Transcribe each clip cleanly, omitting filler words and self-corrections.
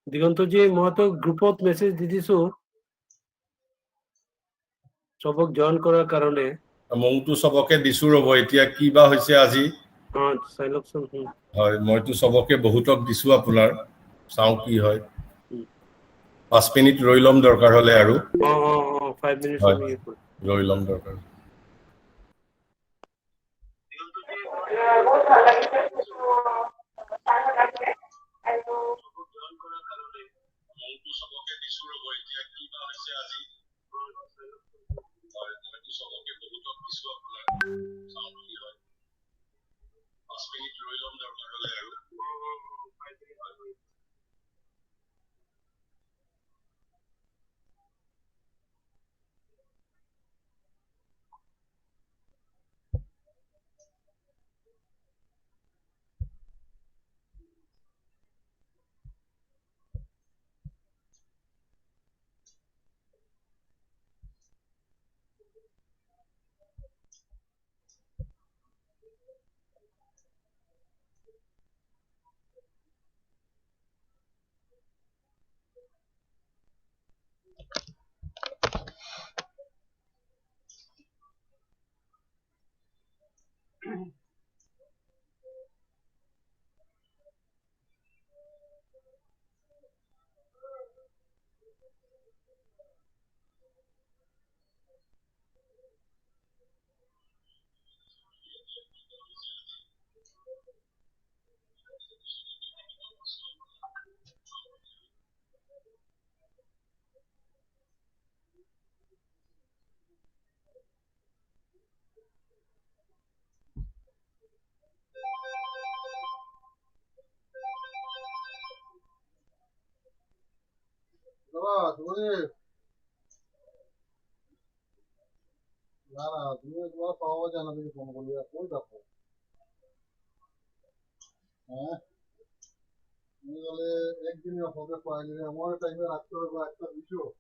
দিগন্তজি মই তো গ্ৰুপত মেছেজ দি দিছো চবক জয়েন কৰাৰ কাৰণে মইতো চবকে দিছো ৰব এতিয়া কি বা হৈছে আজি চাই লওকচোন হয় মইতো চবকে বহুতক দিছো আপোনাৰ চাও কি হয় 5 মিনিট ৰৈ লম দৰকাৰ হলে আৰু 5 মিনিটস হয় আমি ৰৈ লম দৰকাৰ তুমি তোমার পাওয়া জানা তুমি ফোন করলে কই দেখো হ্যাঁ তুমি বলে একদিনের হবে পাইলে আমার টাইমে রাখতে হবে একটা বিষয়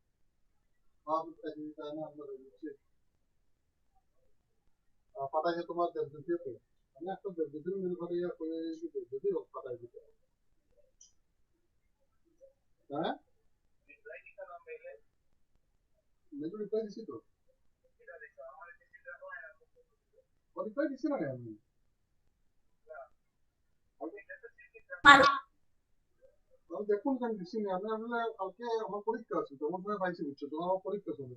পাঠাইছে তোমার দেবদূতিতে আমি একটা দেবদূতির মিল করে দেবদূতি পাঠাই দিতে হ্যাঁ মেজর রিপ্লাই দিছি তো রিপ্লাই দিছি না আমি দেখুন কেন দিছি না আমি আসলে কালকে আমার পরীক্ষা আছে তোমার সময় পাইছি বুঝছো তোমার আমার পরীক্ষা চলে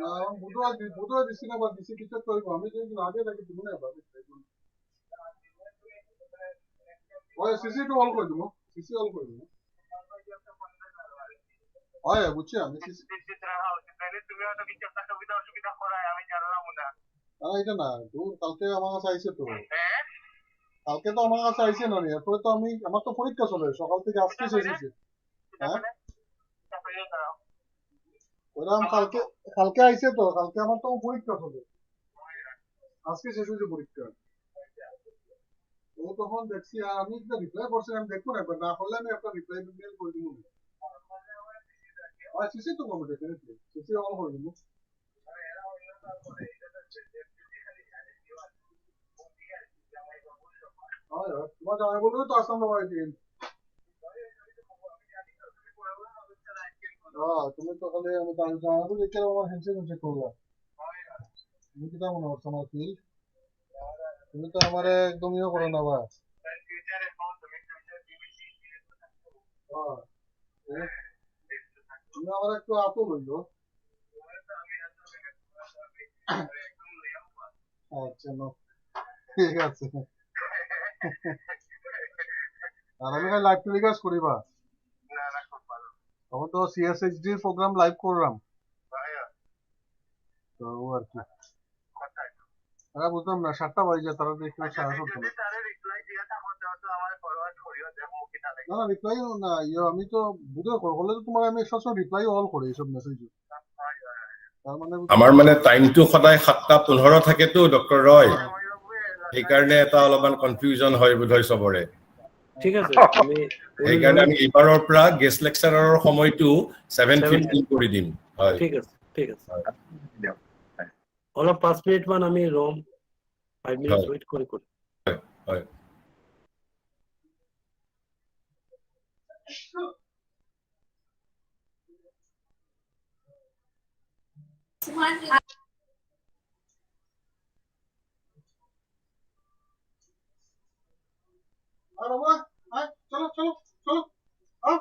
না বুধবার দিছি না বা দিছি কিছু করবো আমি যদি আগে থাকি তুমি না ভাবি ওই সিসি তো অল করে দেবো সিসি অল করে দেবো হয় বুঝছি আমি সিসি তুমি হয়তো কিছু একটা সুবিধা অসুবিধা করায় আমি জানলাম না এটা না দূর কালকে আমার কাছে আইছে তো কালকে তো আমার কাছে আইছে না এরপরে তো আমি আমার তো পরীক্ষা চলে সকাল থেকে আজকে শেষ হয়েছে হ্যাঁ ওইরকম কালকে আইছে তো কালকে আমার তো পরীক্ষা চলে আজকে শেষ হয়েছে পরীক্ষা ও তখন দেখছি আর আমি একটা রিপ্লাই করছি আমি দেখবো না একবার না করলে আমি একটা রিপ্লাই মেল করে দিব আর সিসি তো কমে ডেফিনেটলি সিসি অন করে দিব তোমার জামাই বলবে তো আসাম বাড়ি দিন তুমি তো খালি আমি জানাবো দেখে আমার হ্যান্ডশেক হ্যান্ডশেক করবা তুমি কি মনে হচ্ছে আমার ফিল তুমি তো আমার একদম ইয়ে করো না বা তুমি আমার একটু আতুল হইল আচ্ছা ঠিক আছে আর আমি খালি লাইভ টেলিকাস্ট করিবা তখন তো সিএসএইচডি প্রোগ্রাম লাইভ করলাম তো ও আর কি আরে বুঝলাম না 7টা বাজে তারা দেখতে সারা সব না না রিপ্লাই না আমি তো বুঝতে করলে তো তোমার আমি সবসময় রিপ্লাই অল করি এইসব মেসেজ তার মানে আমাৰ মানে টাইমটো সদায় 7:15 থাকেতো ডক্টৰ ৰয় সেইকাৰণে এটা অলপমান কনফিউজন হয় বোধহয় চবৰে ঠিক আছে আমি সেইকাৰণে আমি এইবাৰৰ পৰা গেষ্ট লেকচাৰৰ সময়টো 7:15 কৰি দিম হয় ঠিক আছে অলপ 5 মিনিট মান আমি ৰম 5 মিনিট ওয়েট কৰি হয় আরে বাবা চলো চলো চলো আ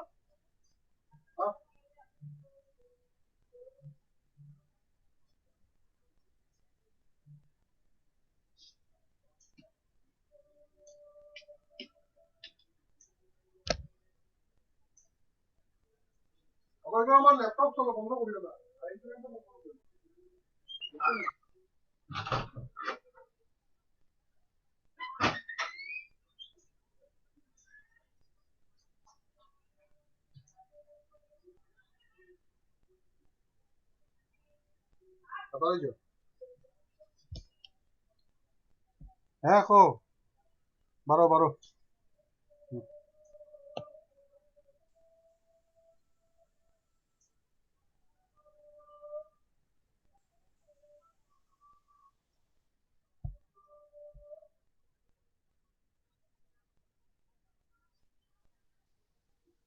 আমার ল্যাপটপ চলো বন্ধ করিও না হ্যাঁ কো 12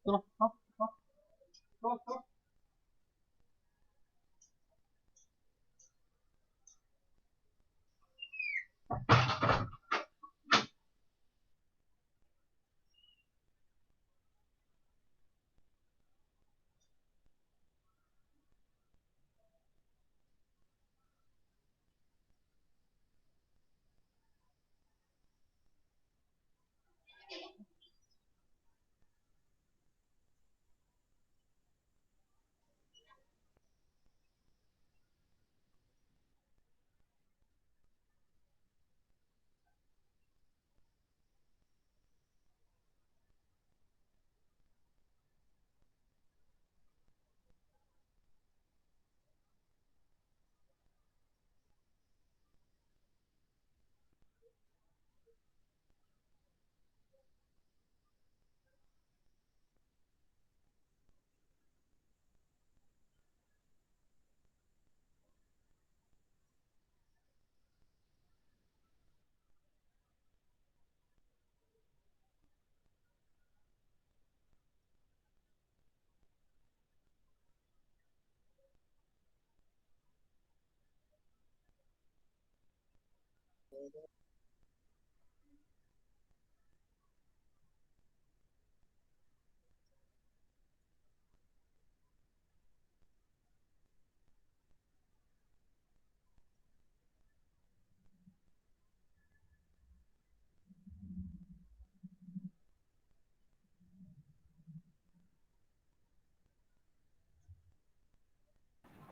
চলো চলো চলো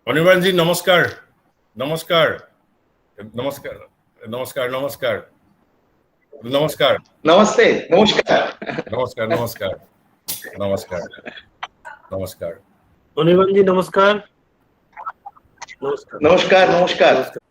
অনিৰ্বাণজী নমস্কাৰ নমস্কাৰ নমস্কাৰ নমস্কাৰ নমস্কাৰ নমস্কাৰ नमस्ते नमस्कार নমস্কাৰ নমস্কাৰ নমস্কাৰ নমস্কাৰ অনির্বাণজি নমস্কার নমস্কার नमस्कार नमस्कार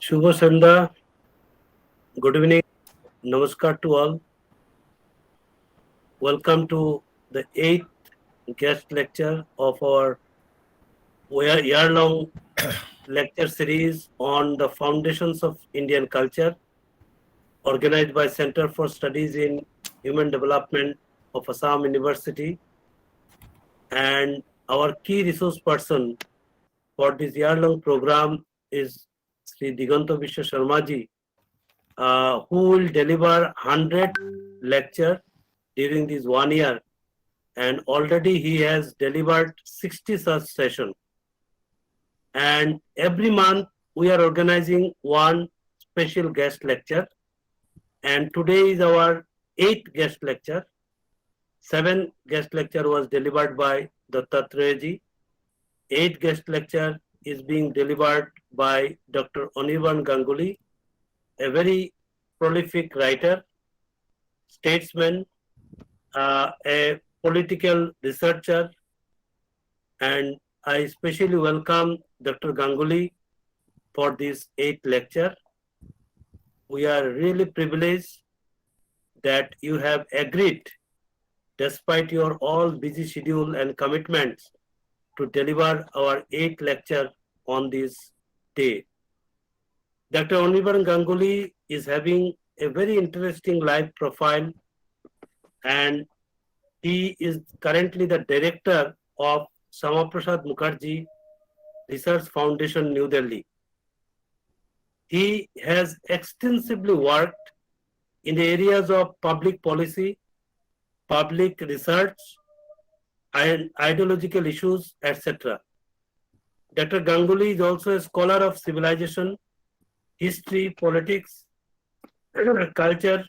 Shubha Sandha, good evening, namaskar to all. Welcome to the 8th guest lecture of our year-long lecture series on the foundations of Indian culture, organized by Center for Studies in Human Development of Assam University. And our key resource person for this year-long program is Sri Diganto Vishwa Sharmaji, who will deliver 100 lecture during this 1 year, and already he has delivered 60 such sessions. And every month we are organizing one special guest lecture, and today is our 8th guest lecture. 7th guest lecture was delivered by Dattatreyaji. 8th guest lecture is being delivered by Dr. Anirban Ganguly, a very prolific writer, statesman, a political researcher, and I especially welcome Dr. Ganguly for this 8th lecture. We are really privileged that you have agreed, despite your all busy schedule and commitments, to deliver our 8th lecture on this day. Dr. Anirban Ganguly is having a very interesting life profile, and he is currently the director of Samaprasad Mukherjee Research Foundation, New Delhi. He has extensively worked in the areas of public policy, public research, and ideological issues, etc. Dr. Ganguly is also a scholar of civilization, history, politics, culture,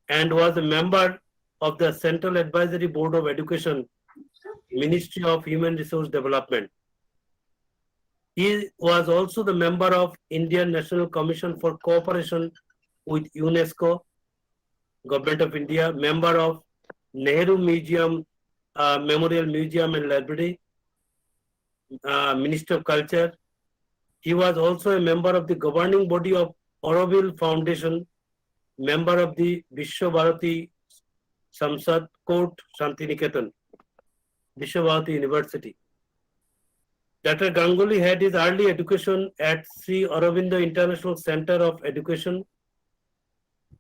and was a member of the Central Advisory Board of Education, Ministry of Human Resource Development. He was also the member of Indian National Commission for Cooperation with UNESCO, Government of India, member of Nehru Museum, Memorial Museum and Library, Minister of Culture. He was also a member of the governing body of Aurobindo Foundation, member of the Vishwa Bharati Samsad Court, Shantiniketan, Vishwa Bharati University. Dr. Ganguly had his early education at Sri Aurobindo International Center of Education,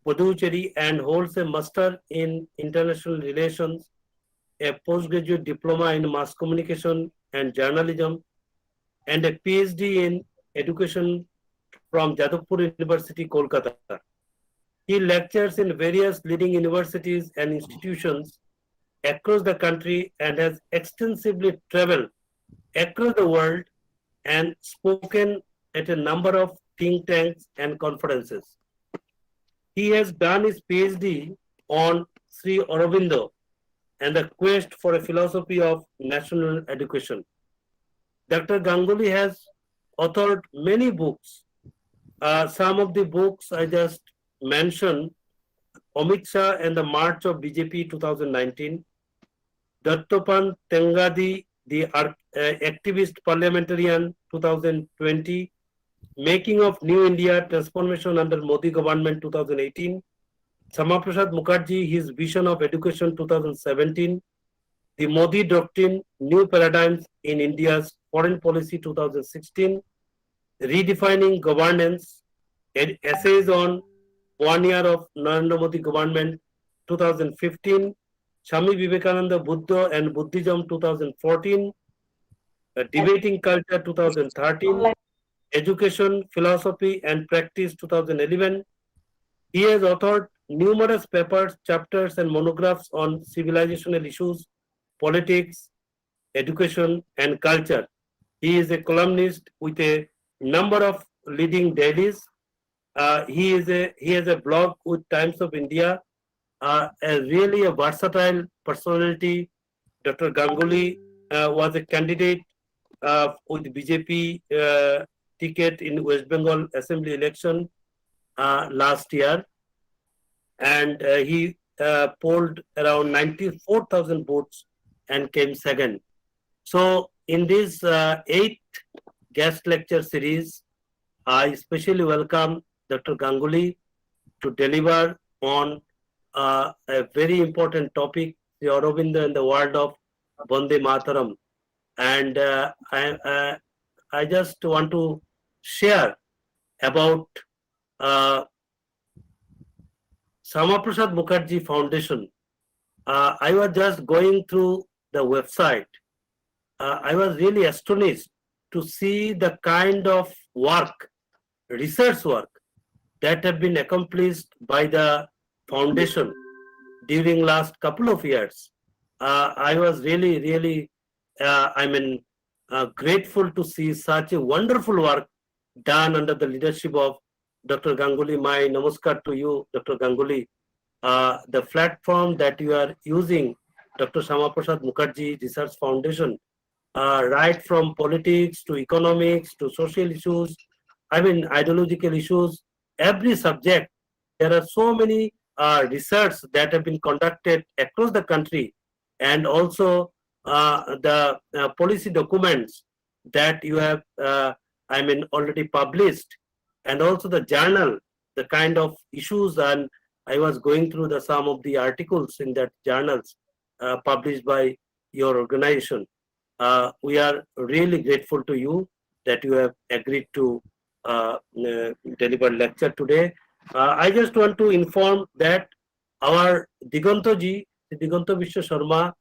Puducherry, and holds a Master in International Relations, a postgraduate diploma in Mass Communication and Journalism, and a PhD in Education from Jadavpur University, Kolkata. He lectures in various leading universities and institutions across the country and has extensively traveled across the world and spoken at a number of think tanks and conferences. He has done his PhD on Sri Aurobindo and the quest for a philosophy of national education. Dr. Ganguly has authored many books. Some of the books I just mentioned: Amit Shah and the March of BJP 2019, Dattopan Tengadi, the Activist Parliamentarian 2020, Making of New India, Transformation under Modi Government 2018, Samaprasad Mukherjee, His Vision of Education 2017, The Modi Doctrine, New Paradigms in India's Foreign Policy 2016, Redefining Governance, Essays on 1 year of Narendra Modi Government 2015, Swami Vivekananda Buddha and Buddhism 2014, Debating Culture 2013, Education, Philosophy and Practice 2011. He has authored numerous papers, chapters and monographs on civilizational issues, politics, education and culture. He is a columnist with a number of leading dailies. He has a blog with Times of India. Really a versatile personality. Dr. Ganguly was a candidate with BJP ticket in West Bengal Assembly election last year, and he polled around 94,000 votes and came second. So in this 8th guest lecture series, I especially welcome Dr. Ganguly to deliver on a very important topic, the Aurobindo in the world of Bande Mataram. And I just want to share about Shyama Mukherjee Foundation. I was just going through the website. I was really astonished to see the kind of work, research work, that have been accomplished by the foundation during last couple of years. I was really, grateful to see such a wonderful work done under the leadership of Dr. Ganguly. My namaskar to you, Dr. Ganguly. The platform that you are using, Dr. Shyama Mukherjee Research Foundation, right from politics to economics to social issues, ideological issues, every subject, there are so many research that have been conducted across the country, and also the policy documents that you have already published, and also the journal, the kind of issues. And I was going through some of the articles in that journals published by your organization. We are really grateful to you that you have agreed to deliver lecture today. I just want to inform that our Diganto ji, Diganto Vishwa Sharma,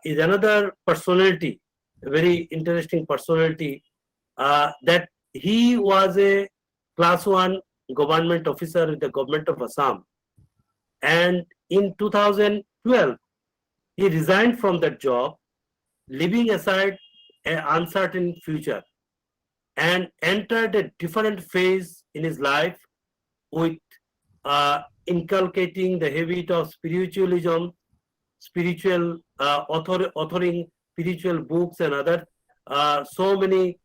is another personality, a very interesting personality, that he was a class 1 government officer with the government of Assam. And in 2012, he resigned from that job, leaving aside an uncertain future, and entered a different phase in his life with inculcating the habit of spiritualism, authoring spiritual books and other so many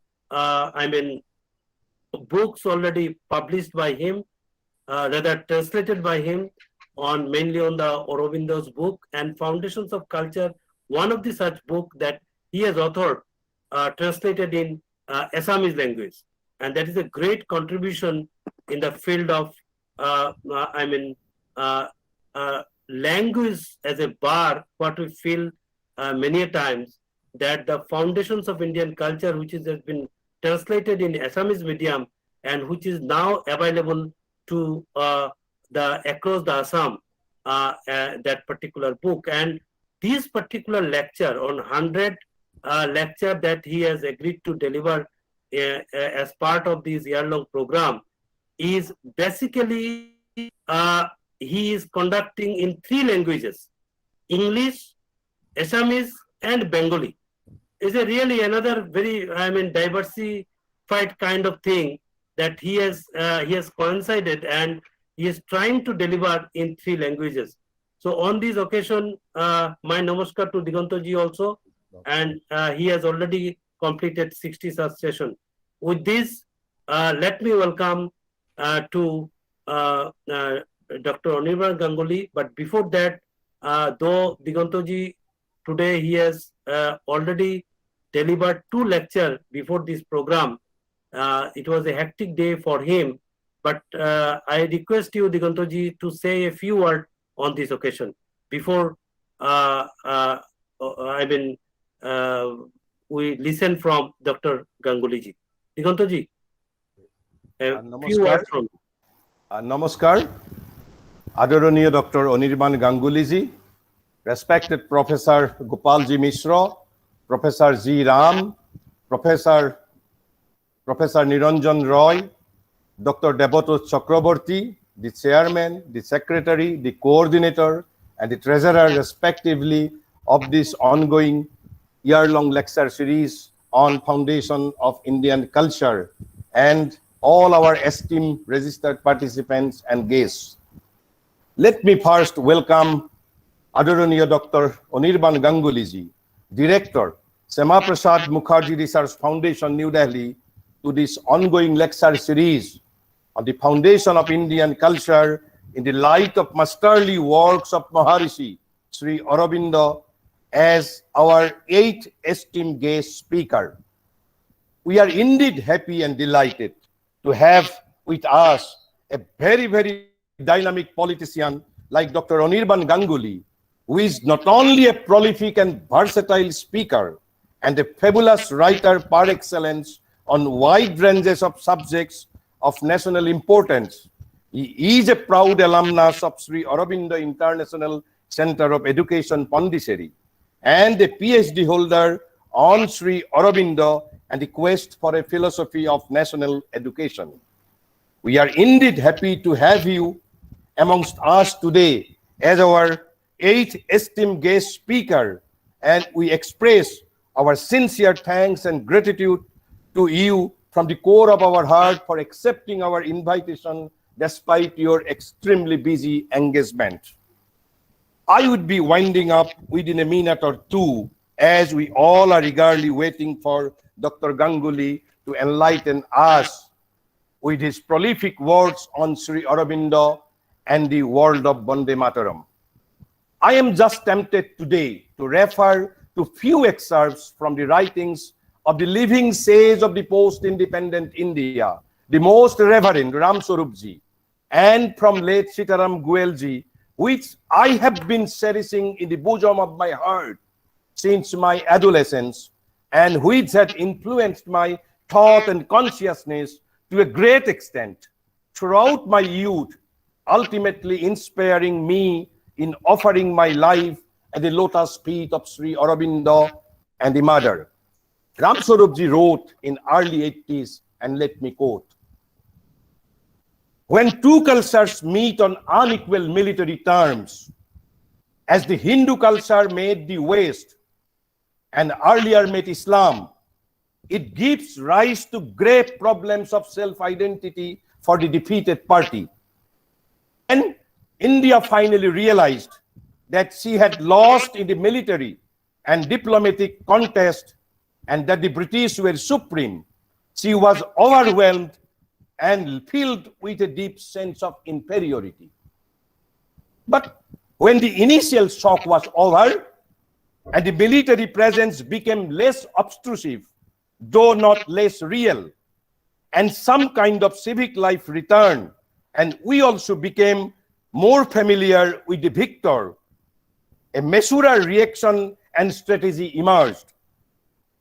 books already published by him, rather translated by him, mainly on the Aurobindo's book and Foundations of Culture, one of the such book that he has authored, translated in Assamese language. And that is a great contribution in the field of language as a bar. What we feel many times, that the Foundations of Indian Culture, which has been translated in Assamese medium and which is now available to across the Assam, that particular book. And this particular lecture on 100 lecture that he has agreed to deliver as part of this year-long program is basically he is conducting in 3 languages: English, Assamese, and Bengali. Is a really another very diversified kind of thing that he has coincided, and he is trying to deliver in 3 languages. So on this occasion, my namaskar to Diganto ji also, and he has already completed 60 such session. With this, let me welcome to Dr. Anirban Ganguly. But before that, though Diganto ji today he has already delivered 2 lectures before this program, it was a hectic day for him. But I request you, Diganto ji, to say a few words on this occasion before we listen from Dr. Ganguly ji. Diganto ji, a few words from you. Namaskar, Adoroniya Dr. Anirban Ganguly ji, respected Professor Gopalji Mishra, Professor G. Ram, Professor Niranjan Roy, Dr. Debatos Chakraborty, the chairman, the secretary, the coordinator, and the treasurer, respectively, of this ongoing year-long lecture series on Foundation of Indian Culture, and all our esteemed registered participants and guests. Let me first welcome Adoroniya Dr. Anirban Ganguly ji, Director, Shyama Mukherjee Research Foundation, New Delhi, to this ongoing lecture series on the foundation of Indian culture in the light of masterly works of Maharishi Sri Aurobindo, as our 8th esteemed guest speaker. We are indeed happy and delighted to have with us a very, very dynamic politician like Dr. Anirban Ganguly, who is not only a prolific and versatile speaker and a fabulous writer par excellence on wide ranges of subjects of national importance. He is a proud alumnus of Sri Aurobindo International Center of Education, Pondicherry, and a PhD holder on Sri Aurobindo and the quest for a philosophy of national education. We are indeed happy to have you amongst us today as our 8th esteemed guest speaker, and we express our sincere thanks and gratitude to you from the core of our heart for accepting our invitation despite your extremely busy engagement. I would be winding up within a minute or two as we all are eagerly waiting for Dr. Ganguly to enlighten us with his prolific words on Sri Aurobindo and the world of Bande Mataram. I am just tempted today to refer to few excerpts from the writings of the living sage of the post-independent India, the most reverend Ram Swarup ji, and from late Sitaram Goel ji, which I have been cherishing in the bosom of my heart since my adolescence, and which had influenced my thought and consciousness to a great extent throughout my youth, ultimately inspiring me in offering my life at the lotus feet of Sri Aurobindo and the Mother. Ram Swarup ji wrote in early 80s, and let me quote, "When two cultures meet on unequal military terms, as the Hindu culture made the West and earlier met Islam, it gives rise to grave problems of self-identity for the defeated party. And India finally realized that she had lost in the military and diplomatic contest and that the British were supreme. She was overwhelmed and filled with a deep sense of inferiority. But when the initial shock was over and the military presence became less obtrusive, though not less real, and some kind of civic life returned, and we also became more familiar with the victor, a measured reaction and strategy emerged.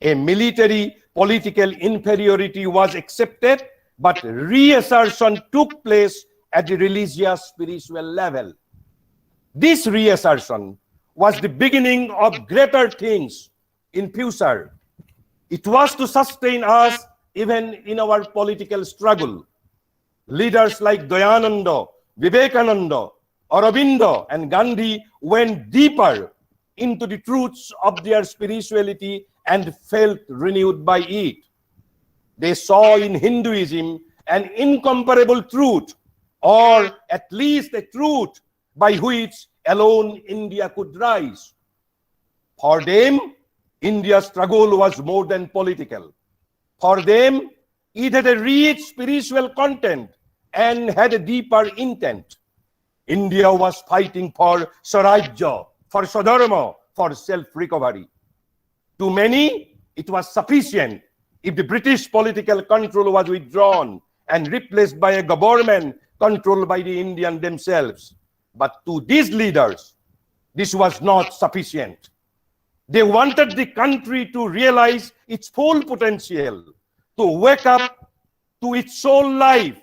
A military political inferiority was accepted, but reassertion took place at the religious spiritual level. This reassertion was the beginning of greater things in future. It was to sustain us even in our political struggle. Leaders like Dayananda, Vivekananda, Aurobindo, and Gandhi went deeper into the truths of their spirituality and felt renewed by it. They saw in Hinduism an incomparable truth, or at least a truth by which alone India could rise. For them, India's struggle was more than political. For them, it had a rich spiritual content and had a deeper intent. India was fighting for Swarajya, for Swadharma, for self-recovery. To many, it was sufficient if the British political control was withdrawn and replaced by a government controlled by the Indians themselves. But to these leaders, this was not sufficient. They wanted the country to realize its full potential, to wake up to its soul life.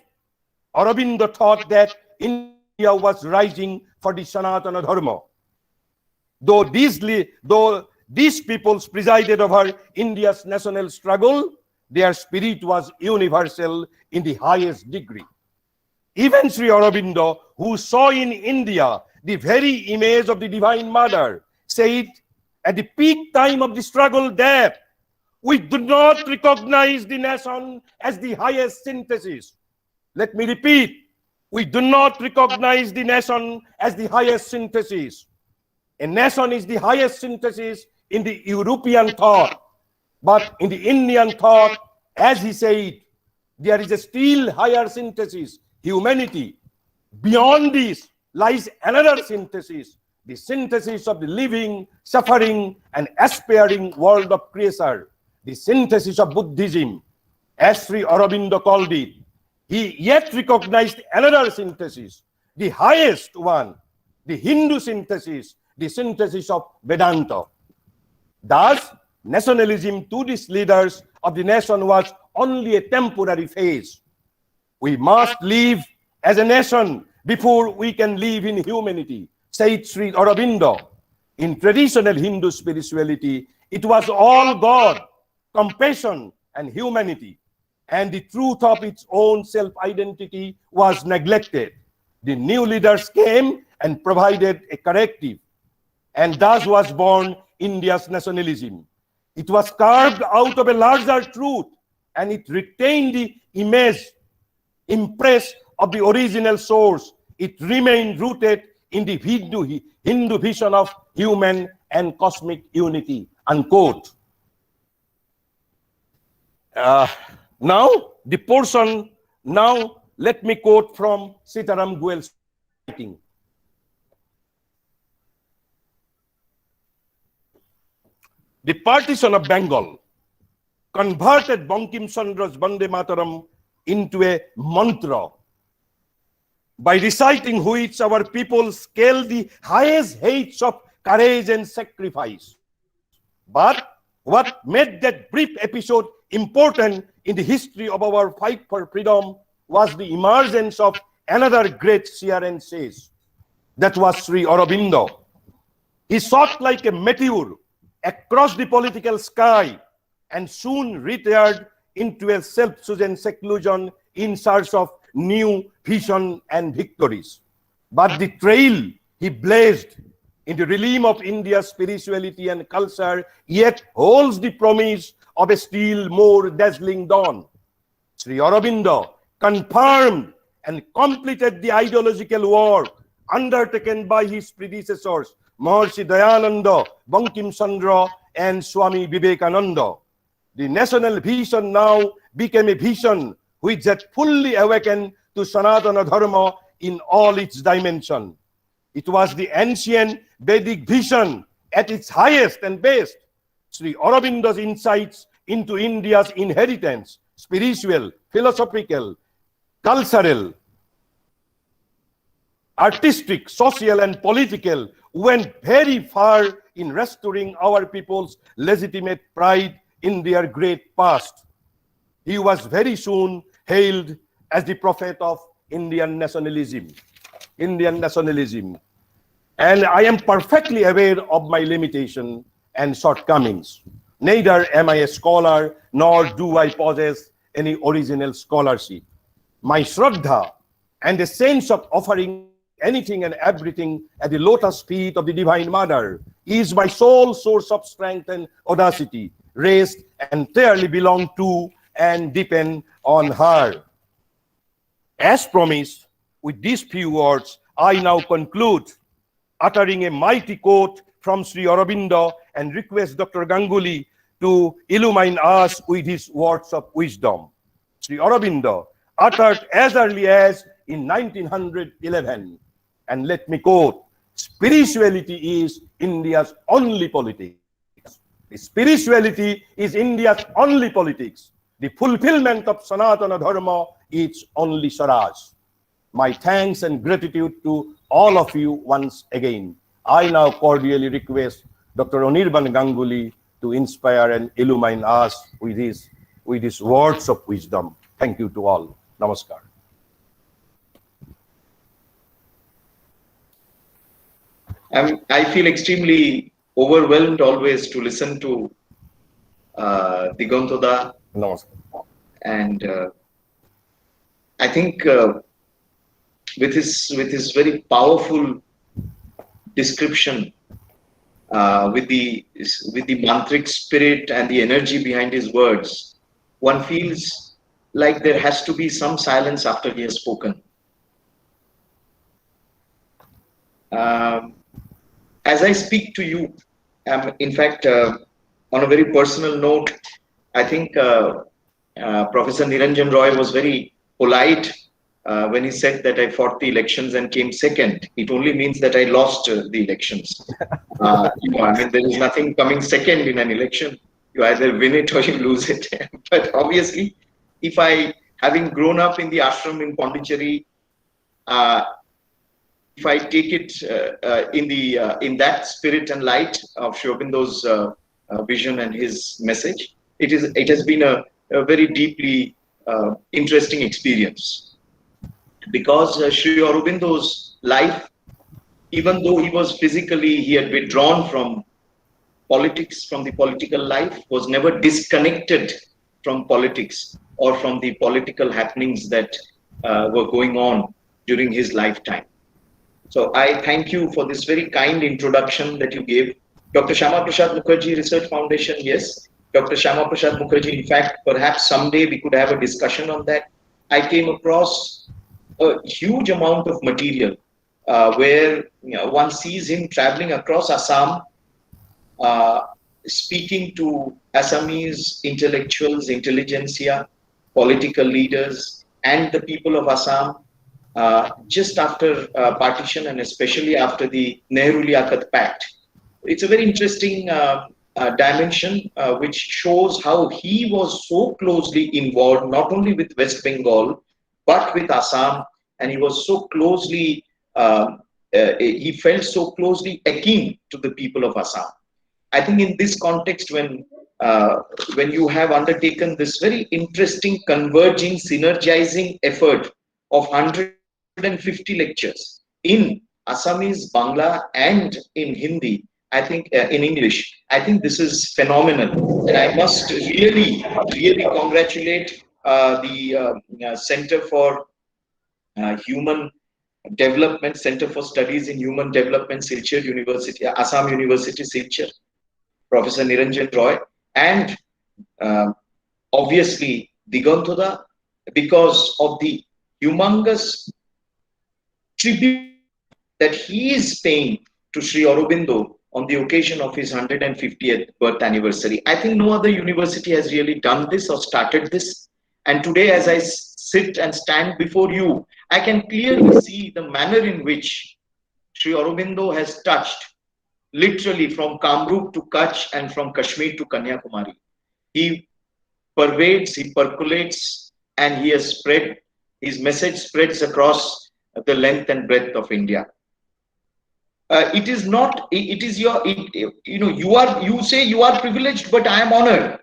Aurobindo thought that India was rising for the Sanatana Dharma. Though these peoples presided over India's national struggle, their spirit was universal in the highest degree. Even Sri Aurobindo, who saw in India the very image of the Divine Mother, said at the peak time of the struggle that we do not recognize the nation as the highest synthesis. Let me repeat, we do not recognize the nation as the highest synthesis. A nation is the highest synthesis in the European thought, but in the Indian thought, as he said, there is a still higher synthesis, humanity. Beyond this lies another synthesis, the synthesis of the living, suffering, and aspiring world of creature, the synthesis of Buddhism, as Sri Aurobindo called it, he yet recognized another synthesis, the highest one, the Hindu synthesis, the synthesis of Vedanta. Thus, nationalism to these leaders of the nation was only a temporary phase. We must live as a nation before we can live in humanity, said Sri Aurobindo. In traditional Hindu spirituality, it was all God, compassion, and humanity, and the truth of its own self-identity was neglected. The new leaders came and provided a corrective, and thus was born India's nationalism. It was carved out of a larger truth, and it retained the impress of the original source. It remained rooted in the Hindu vision of human and cosmic unity, unquote. Now, the portion, now let me quote from Sitaram Goel's writing. The Partition of Bengal converted Bankim Chandra's Bande Mataram into a mantra, by reciting which our people scaled the highest heights of courage and sacrifice. But what made that brief episode important in the history of our fight for freedom was the emergence of another great seer and sage. That was Sri Aurobindo. He shot like a meteor across the political sky and soon retired into a self-chosen seclusion in search of new vision and victories. But the trail he blazed in the realm of India's spirituality and culture yet holds the promise of a still more dazzling dawn. Sri Aurobindo confirmed and completed the ideological work undertaken by his predecessors, Maharishi Dayananda, Bankim Chandra, and Swami Vivekananda. The national vision now became a vision which had fully awakened to Sanatana Dharma in all its dimensions. It was the ancient Vedic vision at its highest and best. Sri Aurobindo's insights into India's inheritance, spiritual, philosophical, cultural, artistic, social, and political, went very far in restoring our people's legitimate pride in their great past. He was very soon hailed as the prophet of Indian nationalism. And I am perfectly aware of my limitation and shortcomings. Neither am I a scholar, nor do I possess any original scholarship. My shraddha and the sense of offering anything and everything at the lotus feet of the Divine Mother is my sole source of strength and audacity, raised entirely belong to and depend on her. As promised, with these few words, I now conclude, uttering a mighty quote from Sri Aurobindo, and request Dr. Ganguly to illumine us with his words of wisdom. Sri Aurobindo uttered as early as in 1911, and let me quote, "Spirituality is India's only politics. Spirituality is India's only politics. The fulfillment of Sanatana Dharma is only Swaraj." My thanks and gratitude to all of you once again. I now cordially request Dr. Anirban Ganguly to inspire and illumine us with his words of wisdom. Thank you to all. Namaskar. I feel extremely overwhelmed always to listen to Digantoda. Namaskar. And I think with his very powerful description, with the mantric spirit and the energy behind his words, one feels like there has to be some silence after he has spoken. As I speak to you, in fact, on a very personal note, I think Professor Niranjan Roy was very polite when he said that I fought the elections and came second. It only means that I lost the elections. I mean, there is nothing coming second in an election. You either win it or you lose it. But obviously, if I having grown up in the ashram in Pondicherry, if I take it in that spirit and light of Sri Aurobindo's vision and his message, it has been a very deeply interesting experience, because Sri Aurobindo's life, even though he had withdrawn from politics, from the political life, was never disconnected from politics or from the political happenings that were going on during his lifetime. So I thank you for this very kind introduction that you gave. Dr. Shyama Prasad Mukherjee Research Foundation, yes. Dr. Shyama Prasad Mukherjee, in fact, perhaps someday we could have a discussion on that. I came across a huge amount of material where one sees him traveling across Assam, speaking to Assamese intellectuals, intelligentsia, political leaders, and the people of Assam just after partition, and especially after the Nehru-Liaquat Pact. It's a very interesting dimension which shows how he was so closely involved, not only with West Bengal, but with Assam, and he was so closely, he felt so closely akin to the people of Assam. I think in this context, when you have undertaken this very interesting, converging, synergizing effort of 150 lectures in Assamese, Bangla, and in Hindi, I think in English, I think this is phenomenal. And I must really, really congratulate the Center for Human Development, Center for Studies in Human Development, Silchar University, Assam University, Silchar, Professor Niranjan Roy, and obviously Digantoda, because of the humongous tribute that he is paying to Sri Aurobindo on the occasion of his 150th birth anniversary. I think no other university has really done this or started this. And today, as I sit and stand before you, I can clearly see the manner in which Sri Aurobindo has touched, literally from Kamrup to Kutch and from Kashmir to Kanyakumari. He pervades, he percolates, and he has spread, his message spreads across the length and breadth of India. It is not, it is your, you say you are privileged, but I am honored.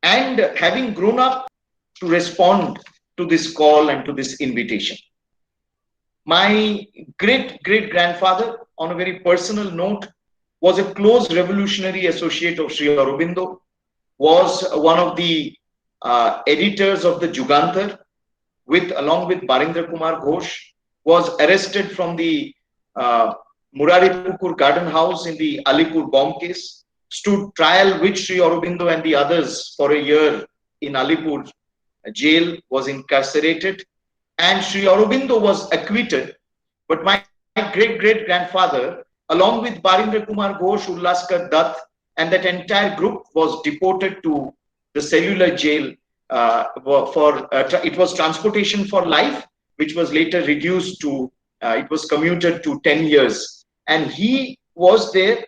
And having grown up to respond to this call and to this invitation. My great-great-grandfather, on a very personal note, was a close revolutionary associate of Sri Aurobindo, was one of the editors of the Jugantar, along with Barindra Kumar Ghosh, was arrested from the Muraripukur Garden House in the Alipur bomb case, stood trial with Sri Aurobindo and the others for a year in Alipur jail, was incarcerated, and Sri Aurobindo was acquitted. But my great-great-grandfather, along with Barindra Kumar Ghosh, Ullaskar Dutt, and that entire group was deported to the cellular jail it was transportation for life, which was later reduced to, it was commuted to 10 years. And he was there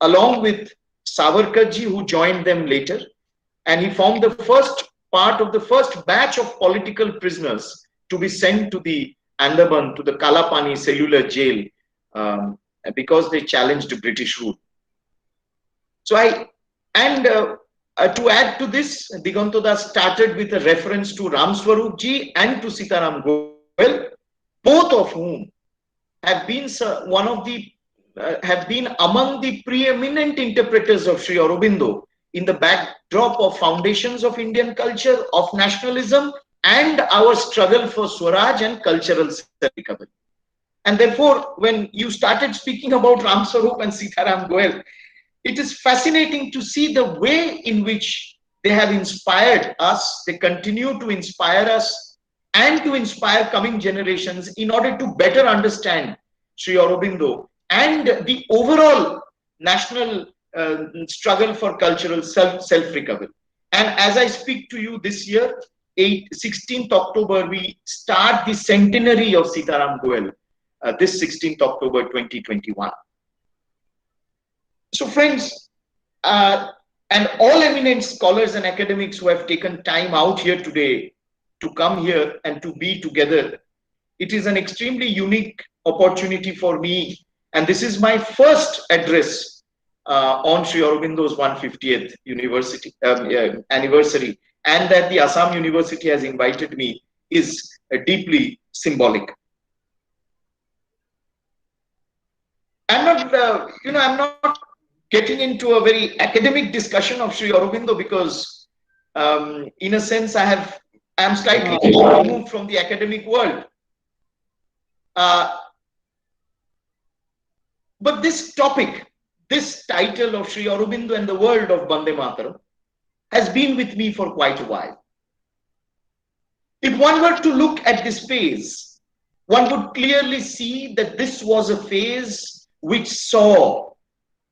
along with Savarkarji, who joined them later. And he formed the first part of the first batch of political prisoners to be sent to the Andaman, to the Kalapani cellular jail, because they challenged British rule. So to add to this, Digantoda started with a reference to Ram Swarup ji and to Sitaram Goel, both of whom have been among the preeminent interpreters of Sri Aurobindo in the backdrop of foundations of Indian culture, of nationalism, and our struggle for Swaraj and cultural self-recovery. And therefore, when you started speaking about Ram Swarup and Sitaram Goel, it is fascinating to see the way in which they have inspired us, they continue to inspire us and to inspire coming generations in order to better understand Sri Aurobindo and the overall national struggle for cultural self-recovery. And as I speak to you this year, 16th October, we start the centenary of Sitaram Goel, this 16th October 2021. So friends, and all eminent scholars and academics who have taken time out here today to come here and to be together. It is an extremely unique opportunity for me, and this is my first address on Sri Aurobindo's 150th anniversary, and that the Assam University has invited me is deeply symbolic. I'm not getting into a very academic discussion of Sri Aurobindo because, in a sense, I'm slightly removed from the academic world. But this topic, this title of Sri Aurobindo and the world of Bande Mataram, has been with me for quite a while. If one were to look at this phase, one would clearly see that this was a phase which saw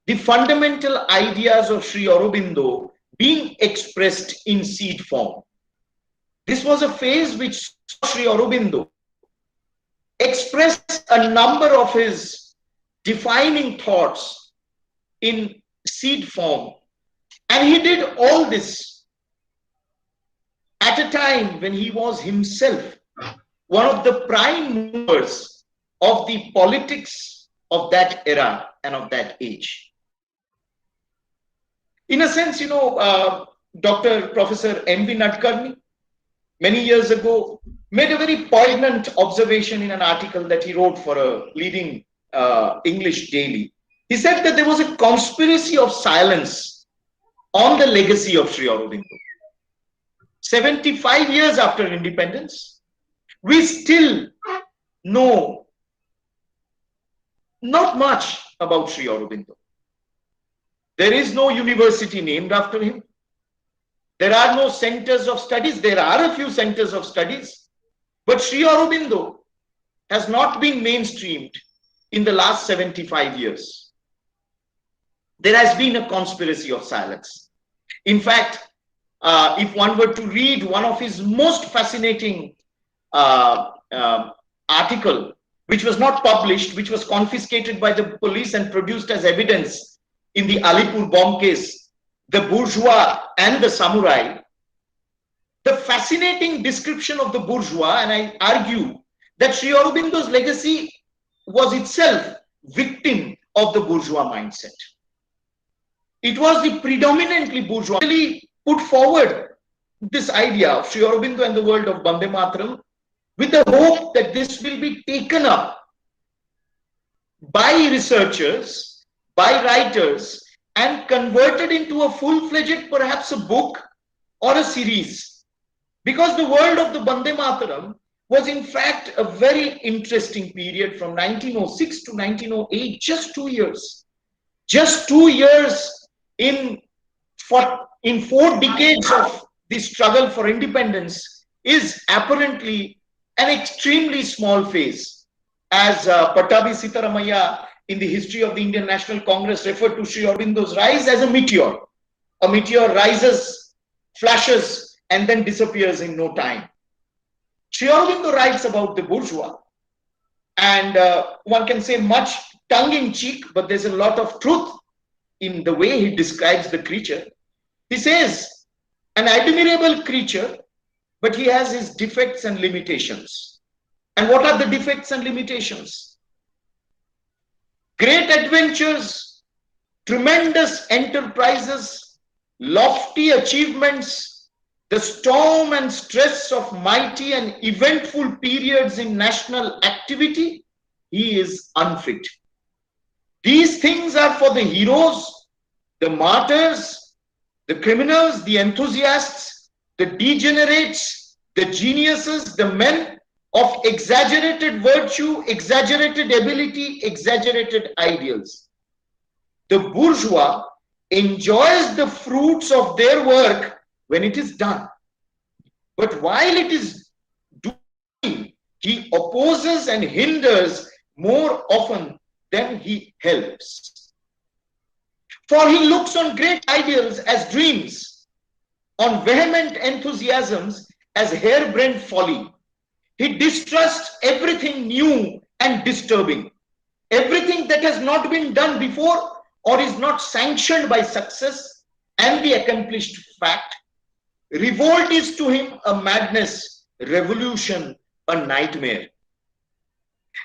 the fundamental ideas of Sri Aurobindo being expressed in seed form. This was a phase which saw Sri Aurobindo express a number of his defining thoughts in seed form. And he did all this at a time when he was himself one of the prime movers of the politics of that era and of that age. In a sense, Dr. Professor M.V. Nadkarni, many years ago, made a very poignant observation in an article that he wrote for a leading English daily. He said that there was a conspiracy of silence on the legacy of Sri Aurobindo. 75 years after independence, we still know not much about Sri Aurobindo. There is no university named after him. There are no centers of studies. There are a few centers of studies, but Sri Aurobindo has not been mainstreamed in the last 75 years. There has been a conspiracy of silence. In fact, if one were to read one of his most fascinating article, which was not published, which was confiscated by the police and produced as evidence in the Alipur bomb case, The Bourgeois and the Samurai, the fascinating description of the bourgeois, and I argue that Sri Aurobindo's legacy was itself victim of the bourgeois mindset. It was the predominantly bourgeois really put forward this idea of Sri Aurobindo and the world of Bande Mataram with the hope that this will be taken up by researchers, by writers, and converted into a full-fledged, perhaps a book or a series. Because the world of the Bande Mataram was in fact a very interesting period from 1906 to 1908, just 2 years. Just 2 years in 4 decades of the struggle for independence is apparently an extremely small phase. As Pattabi Sitaramaiah in the history of the Indian National Congress referred to Sri Aurobindo's rise as a meteor. A meteor rises, flashes, and then disappears in no time. Sri Aurobindo writes about the bourgeois, and one can say much tongue-in-cheek, but there's a lot of truth in the way he describes the creature. He says, an admirable creature, but he has his defects and limitations. And what are the defects and limitations? Great adventures, tremendous enterprises, lofty achievements, the storm and stress of mighty and eventful periods in national activity, he is unfit. These things are for the heroes, the martyrs, the criminals, the enthusiasts, the degenerates, the geniuses, the men of exaggerated virtue, exaggerated ability, exaggerated ideals. The bourgeois enjoys the fruits of their work when it is done. But while it is doing, he opposes and hinders more often than he helps. For he looks on great ideals as dreams, on vehement enthusiasms as harebrained folly. He distrusts everything new and disturbing, everything that has not been done before or is not sanctioned by success and the accomplished fact. Revolt is to him a madness revolution a nightmare.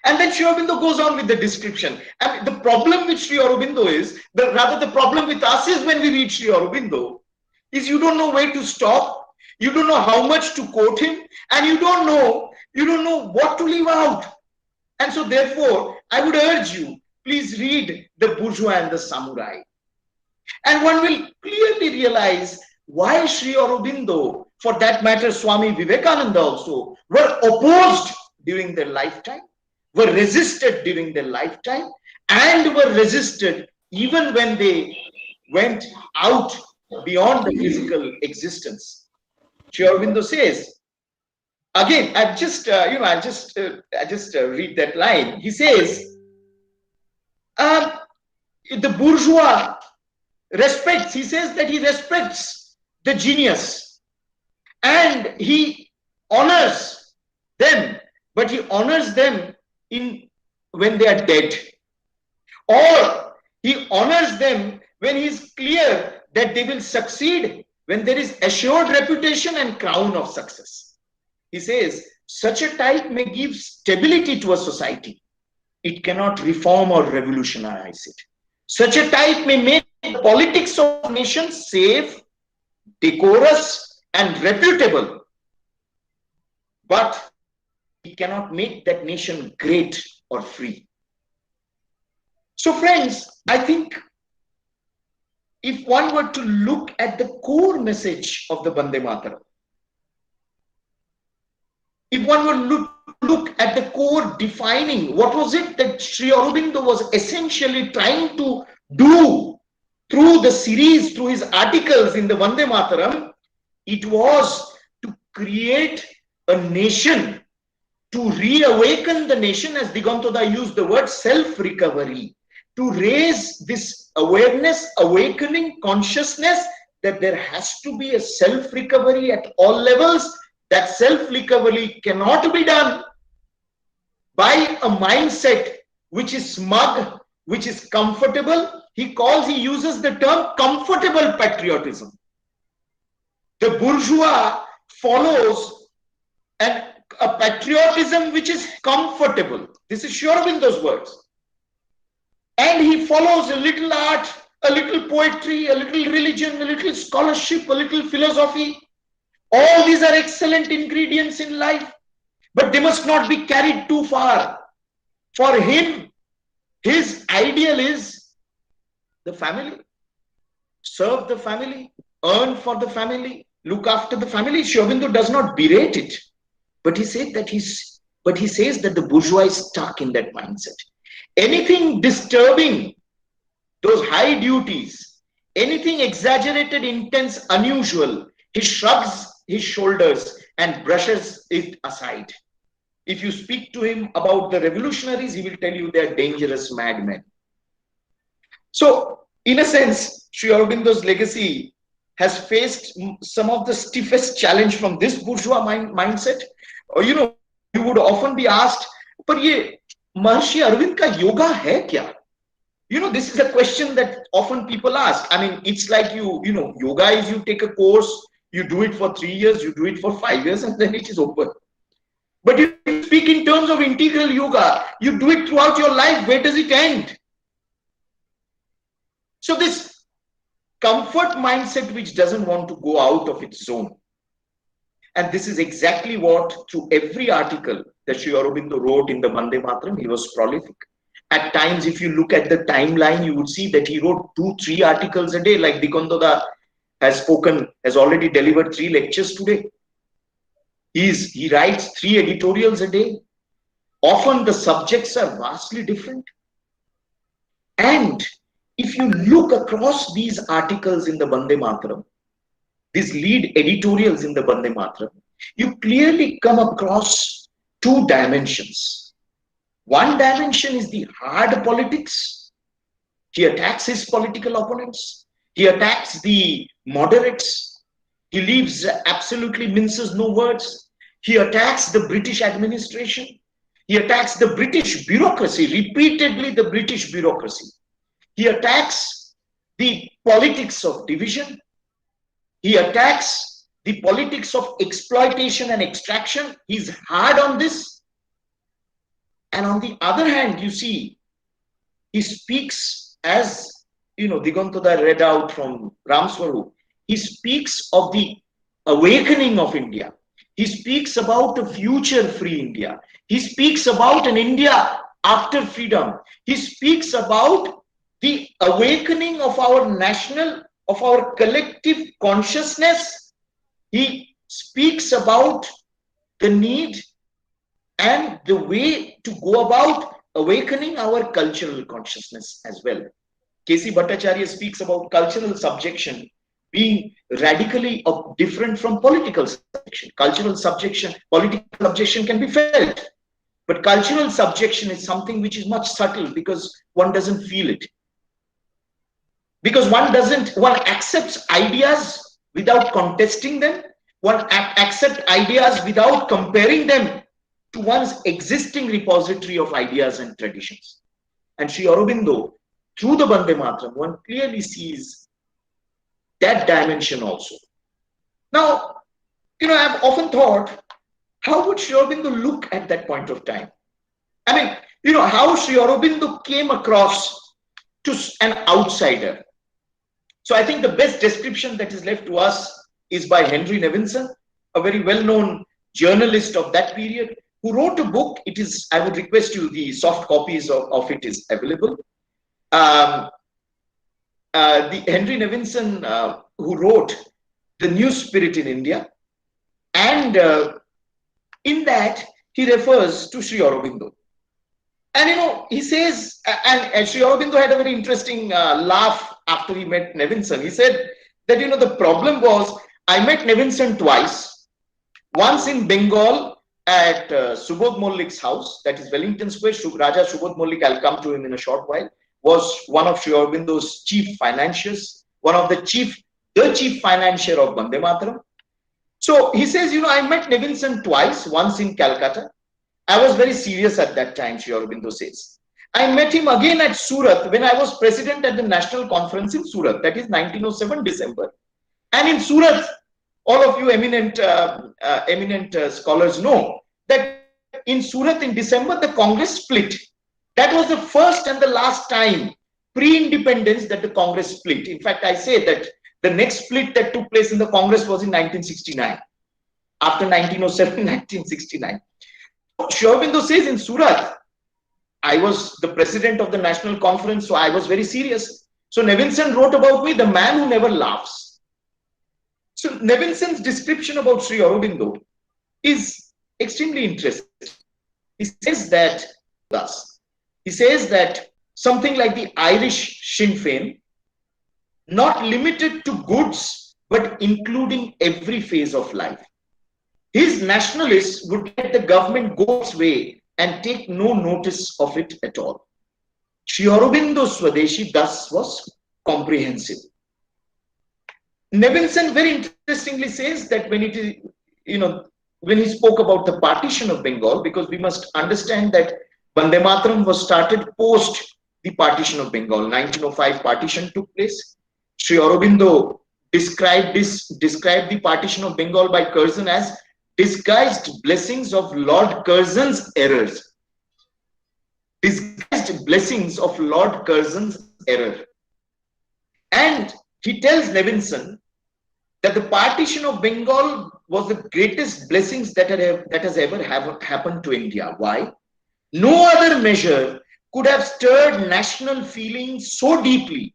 And then Sri Aurobindo goes on with the description. And the problem with Sri Aurobindo is, rather the problem with us is when we read Sri Aurobindo, is you don't know where to stop, you don't know how much to quote him, and you don't know what to leave out. And so therefore, I would urge you, please read the Bourgeois and the Samurai. And one will clearly realize why Sri Aurobindo, for that matter Swami Vivekananda also, were opposed during their lifetime, were resisted during their lifetime, and were resisted even when they went out beyond the physical existence. Sri Aurobindo says, again, I just read that line. He says, the bourgeois respects, he says that he respects the genius and he honors them, but he honors them when they are dead, or he honors them when he is clear that they will succeed, when there is assured reputation and crown of success. He says, such a type may give stability to a society. It cannot reform or revolutionize it. Such a type may make the politics of nations safe, decorous, and reputable, but it cannot make that nation great or free. So friends, I think if one were to look at the core message of the Bande Mataram, if one were to look at the core defining, what was it that Sri Aurobindo was essentially trying to do through the series, through his articles in the Bande Mataram, it was to create a nation, to reawaken the nation, as Digantoda used the word self-recovery, to raise this awareness, awakening, consciousness that there has to be a self-recovery at all levels. That self-recovery cannot be done by a mindset which is smug, which is comfortable. He uses the term comfortable patriotism. The bourgeois follows a patriotism which is comfortable. This is Sri Aurobindo's words. And he follows a little art, a little poetry, a little religion, a little scholarship, a little philosophy. All these are excellent ingredients in life, but they must not be carried too far. For him, his ideal is the family. Serve the family, earn for the family, look after the family. Sri Aurobindo does not berate it, but he says that the bourgeois is stuck in that mindset. Anything disturbing those high duties, anything exaggerated, intense, unusual, he shrugs his shoulders and brushes it aside. If you speak to him about the revolutionaries, he will tell you they are dangerous madmen. So, in a sense, Sri Aurobindo's legacy has faced some of the stiffest challenge from this bourgeois mindset. You would often be asked, "Par ye Maharishi Arvind ka yoga hai kya?" This is a question that often people ask. I mean, it's like yoga is you take a course, you do it for 3 years, you do it for 5 years, and then it is over. But if you speak in terms of integral yoga, you do it throughout your life. Where does it end? So this comfort mindset which doesn't want to go out of its zone. And this is exactly what, through every article that Sri Aurobindo wrote in the Bande Mataram, he was prolific. At times, if you look at the timeline, you would see that he wrote 2-3 articles a day, like Digantoda has already delivered 3 lectures today. He writes 3 editorials a day. Often the subjects are vastly different. And if you look across these articles in the Bande Mataram, these lead editorials in the Bande Mataram, you clearly come across 2 dimensions. One dimension is the hard politics. He attacks his political opponents. He attacks the moderates. He leaves absolutely minces no words. He attacks the British administration. He attacks the British bureaucracy, repeatedly the British bureaucracy. He attacks the politics of division. He attacks the politics of exploitation and extraction. He's hard on this. And on the other hand, you see, he speaks, as Digantoda read out from Ramswarup, he speaks of the awakening of India. He speaks about a future free India. He speaks about an India after freedom. He speaks about the awakening of our national, of our collective consciousness. He speaks about the need and the way to go about awakening our cultural consciousness as well. K.C. Bhattacharya speaks about cultural subjection being radically different from political subjection. Cultural subjection, political subjection can be felt, but cultural subjection is something which is much subtle because one doesn't feel it. Because one accepts ideas without contesting them, one accepts ideas without comparing them to one's existing repository of ideas and traditions. And Sri Aurobindo, through the Bande Mataram, one clearly sees that dimension also. Now, I've often thought, how would Sri Aurobindo look at that point of time? I mean, how Sri Aurobindo came across to an outsider. So I think the best description that is left to us is by Henry Nevinson, a very well-known journalist of that period, who wrote a book. It is, I would request you, the soft copies of it is available. The Henry Nevinson, who wrote The New Spirit in India, and in that he refers to Sri Aurobindo. And he says, and Sri Aurobindo had a very interesting laugh after he met Nevinson. He said that the problem was, I met Nevinson twice, once in Bengal at Subodh Mollik's house, that is Wellington Square. Raja Subodh Mollik, I'll come to him in a short while, was one of Sri Aurobindo's chief financiers, the chief financier of Bande Mataram. So he says, I met Nevinson twice, once in Calcutta. I was very serious at that time, Sri Aurobindo says. I met him again at Surat when I was president at the National Conference in Surat, that is 1907 December. And in Surat, all of you eminent scholars know that in Surat in December, the Congress split. That was the first and the last time pre-independence that the Congress split. In fact, I say that the next split that took place in the Congress was in 1969. After 1907, 1969. Sri Aurobindo says in Surat, I was the president of the National Conference, so I was very serious. So Nevinson wrote about me, the man who never laughs. So Nevinson's description about Sri Aurobindo is extremely interesting. He says that something like the Irish Sinn Féin, not limited to goods, but including every phase of life. His nationalists would let the government go its way and take no notice of it at all. Sri Aurobindo Swadeshi thus was comprehensive. Nevinson very interestingly says that when he spoke about the partition of Bengal, because we must understand that Bande Mataram was started post the partition of Bengal. 1905 partition took place. Sri Aurobindo described the partition of Bengal by Curzon as disguised blessings of Lord Curzon's errors. Disguised blessings of Lord Curzon's error. And he tells Nevinson that the partition of Bengal was the greatest blessings that has ever happened to India. Why? No other measure could have stirred national feeling so deeply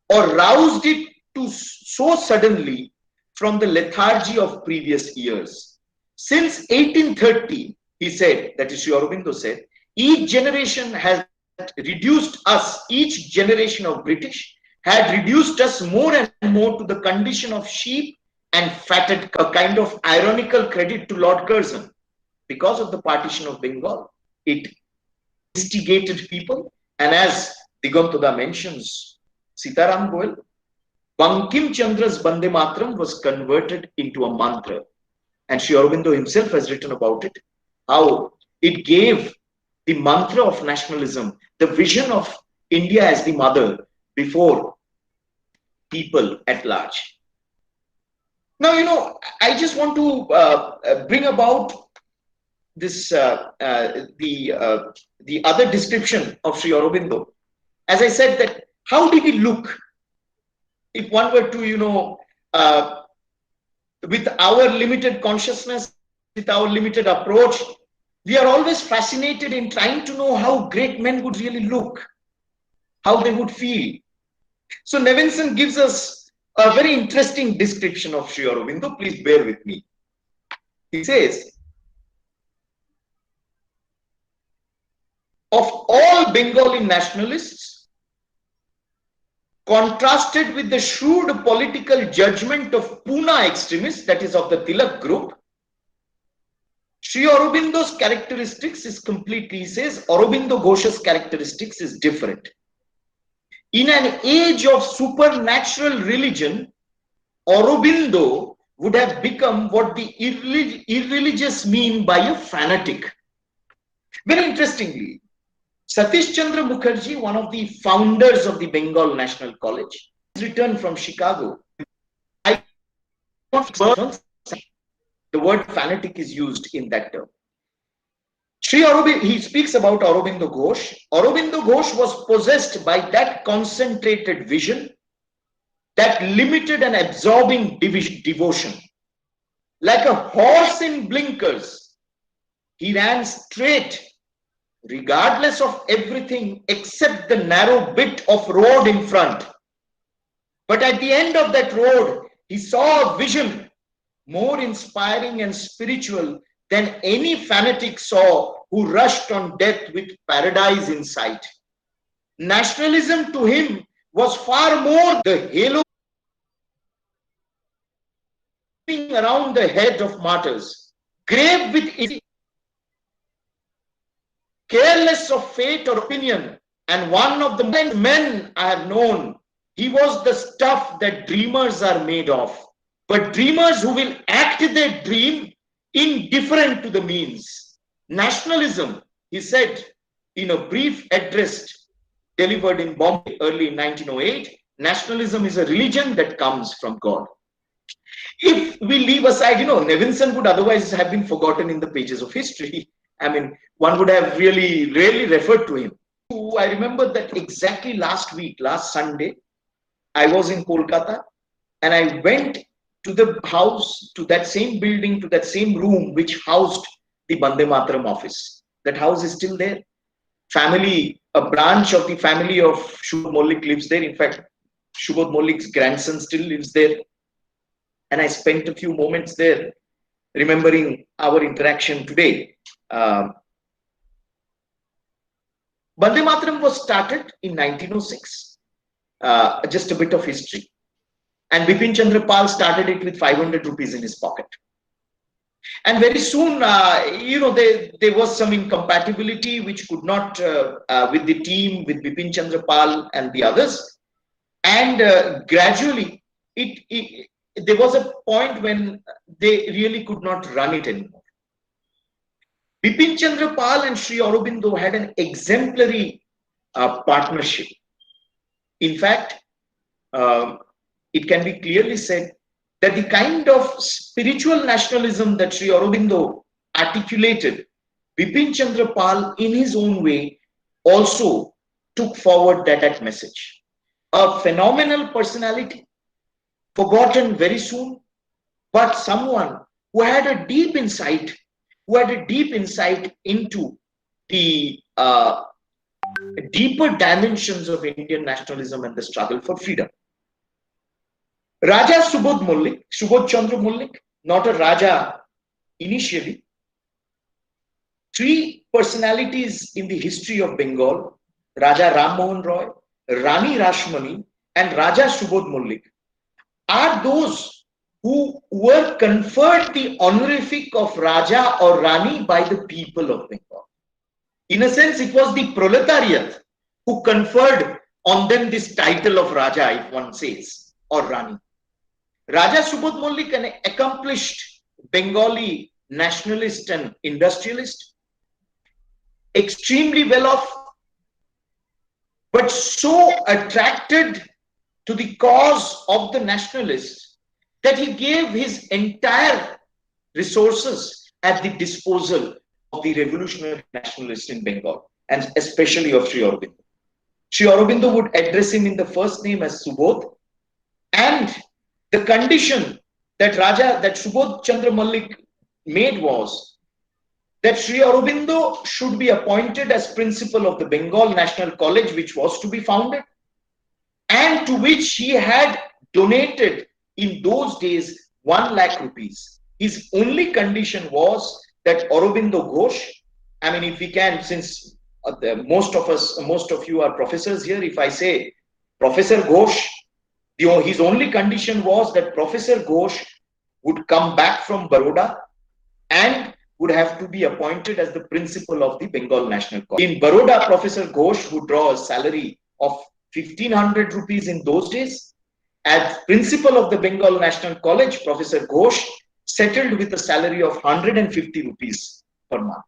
or roused it to so suddenly from the lethargy of previous years. Since 1830, he said, that is Sri Aurobindo said, each generation has reduced us, each generation of British had reduced us more and more to the condition of sheep and fatted, a kind of ironical credit to Lord Curzon. Because of the partition of Bengal, it instigated people, and as Digantoda mentions, Sitaram Goel, Bankim Chandra's Bande Mataram was converted into a mantra. And Sri Aurobindo himself has written about it, how it gave the mantra of nationalism, the vision of India as the mother before people at large. Now, I just want to bring about this the other description of Sri Aurobindo. As I said, that how did he look? If one were to, with our limited consciousness, with our limited approach, we are always fascinated in trying to know how great men would really look, how they would feel. So Nevinson gives us a very interesting description of Sri Aurobindo. Please bear with me. He says, of all Bengali nationalists, contrasted with the shrewd political judgment of Pune extremists, that is of the Tilak group, Sri Aurobindo's characteristics is completely, he says, Aurobindo Ghos's characteristics is different. In an age of supernatural religion, Aurobindo would have become what the irreligious mean by a fanatic. Very interestingly, Satish Chandra Mukherjee, one of the founders of the Bengal National College, returned from Chicago. The word fanatic is used in that term. Sri Aurobindo, he speaks about Aurobindo Ghosh. Aurobindo Ghosh was possessed by that concentrated vision, that limited and absorbing devotion. Like a horse in blinkers, he ran straight, regardless of everything except the narrow bit of road in front. But at the end of that road, he saw a vision more inspiring and spiritual than any fanatic saw who rushed on death with paradise in sight. Nationalism to him was far more the halo around the head of martyrs, grave with ease, careless of fate or opinion, and one of the men I have known. He was the stuff that dreamers are made of, but dreamers who will act their dream indifferent to the means. Nationalism, he said in a brief address delivered in Bombay early in 1908, nationalism is a religion that comes from God. If we leave aside, Nevinson would otherwise have been forgotten in the pages of history. I mean, one would have really rarely referred to him. I remember that exactly last Sunday, I was in Kolkata and I went to the house, to that same building, to that same room which housed the Bande Mataram office. That house is still there. Family, a branch of the family of Shubodh Mollik lives there. In fact, Shubodh Mollik's grandson still lives there. And I spent a few moments there, remembering our interaction today. Bande Mataram was started in 1906. Just a bit of history. And Bipin Chandra Pal started it with 500 rupees in his pocket. And very soon, there was some incompatibility which could not, with the team, with Bipin Chandra Pal and the others. And gradually, there was a point when they really could not run it anymore. Bipin Chandra Pal and Sri Aurobindo had an exemplary partnership. In fact, it can be clearly said that the kind of spiritual nationalism that Sri Aurobindo articulated, Bipin Chandra Pal in his own way also took forward that message. A phenomenal personality, forgotten very soon, but someone who had a deep insight, into the deeper dimensions of Indian nationalism and the struggle for freedom. Raja Subodh Chandra Mollik, not a Raja initially. Three personalities in the history of Bengal, Raja Ram Mohan Roy, Rani Rashmani, and Raja Subodh Mollik, are those who were conferred the honorific of Raja or Rani by the people of Bengal. In a sense, it was the proletariat who conferred on them this title of Raja, if one says, or Rani. Raja Subodh Mollik, an accomplished Bengali nationalist and industrialist, extremely well off, but so attracted to the cause of the nationalists that he gave his entire resources at the disposal of the revolutionary nationalists in Bengal, and especially of Sri Aurobindo. Sri Aurobindo would address him in the first name as Subodh, and the condition that Subodh Chandra Malik made was that Sri Aurobindo should be appointed as principal of the Bengal National College, which was to be founded, and to which he had donated in those days 1 lakh rupees. His only condition was that Aurobindo Ghosh, I mean, if we can, since most of you are professors here, if I say Professor Ghosh, his only condition was that Professor Ghosh would come back from Baroda and would have to be appointed as the principal of the Bengal National College. In Baroda, Professor Ghosh would draw a salary of 1500 rupees in those days. As principal of the Bengal National College, Professor Ghosh settled with a salary of 150 rupees per month.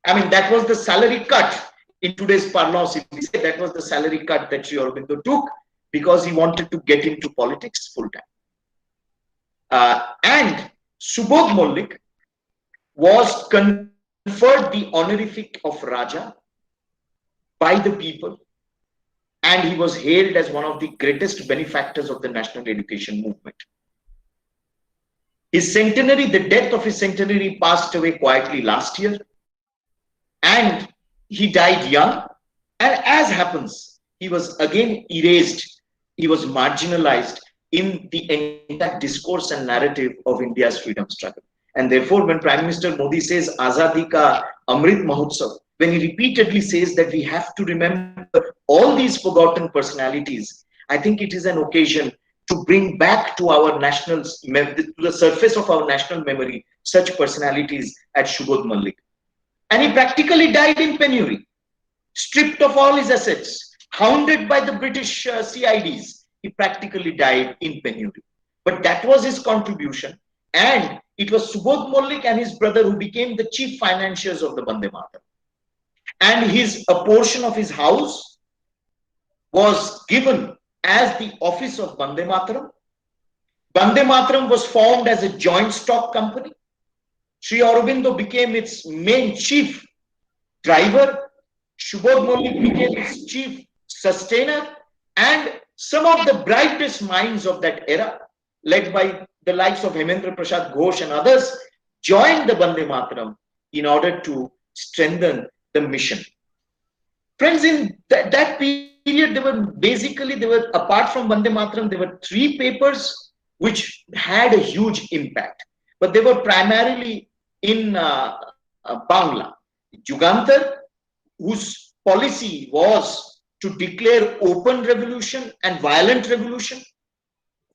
I mean, that was the salary cut in today's parlance. If we say that was the salary cut that Sri Aurobindo took because he wanted to get into politics full time. And Subodh Malik was conferred the honorific of Raja by the people, and he was hailed as one of the greatest benefactors of the national education movement. His centenary, the death of his centenary passed away quietly last year, and he died young, and as happens, he was again erased. He was marginalized in the entire discourse and narrative of India's freedom struggle. And therefore, when Prime Minister Modi says Azadi Ka Amrit Mahotsav, when he repeatedly says that we have to remember all these forgotten personalities, I think it is an occasion to bring back to our national, to the surface of our national memory, such personalities as Subodh Malik. And he practically died in penury, stripped of all his assets, hounded by the British CIDs. He practically died in penury. But that was his contribution. And it was Subodh Malik and his brother who became the chief financiers of the Bande Mataram. And a portion of his house was given as the office of Bande Mataram. Bande Mataram was formed as a joint stock company. Sri Aurobindo became its main chief driver. Subodh Malik became its chief sustainer, and some of the brightest minds of that era, led by the likes of Hemendra Prasad Ghosh and others, joined the Bande Mataram in order to strengthen the mission. Friends, in that period, apart from Bande Mataram, there were 3 papers which had a huge impact, but they were primarily in Bangla. Jugantar, whose policy was to declare open revolution and violent revolution.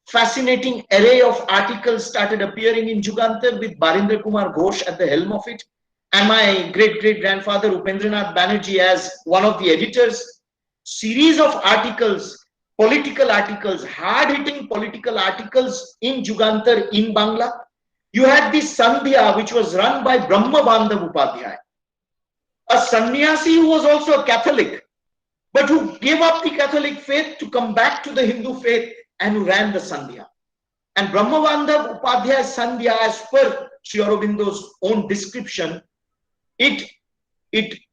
Fascinating array of articles started appearing in Jugantar with Barindra Kumar Ghosh at the helm of it, and my great-great-grandfather Upendranath Banerjee as one of the editors. Series of articles, political articles, hard-hitting political articles in Jugantar in Bangla. You had the Sandhya, which was run by Brahma Bandhav Upadhyay, a sannyasi who was also a Catholic, but who gave up the Catholic faith to come back to the Hindu faith and who ran the Sandhya. And Brahma Bandhav Upadhyay's Sandhya, as per Sri Aurobindo's own description, it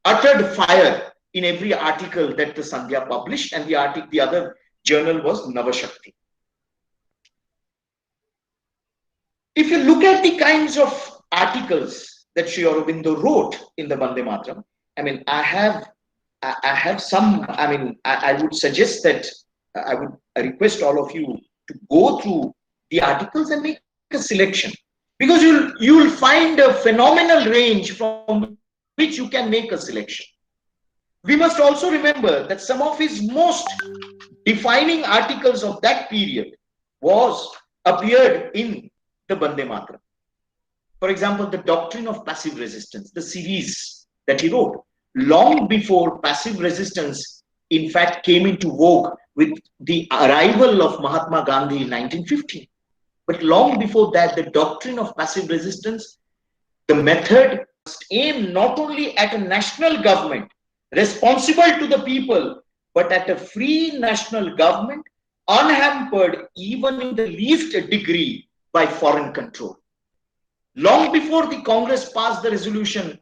uttered fire in every article that the Sandhya published, and the other journal was Navashakti. If you look at the kinds of articles that Sri Aurobindo wrote in the Bande Mataram, I mean, I have some, I mean, I would suggest that I would request all of you to go through the articles and make a selection, because you'll find a phenomenal range from which you can make a selection. We must also remember that some of his most defining articles of that period appeared in the Bande Mataram. For example, the doctrine of passive resistance, the series that he wrote, long before passive resistance, in fact, came into vogue with the arrival of Mahatma Gandhi in 1915. But long before that, the doctrine of passive resistance, the method must aim not only at a national government responsible to the people, but at a free national government unhampered even in the least degree by foreign control. Long before the Congress passed the resolution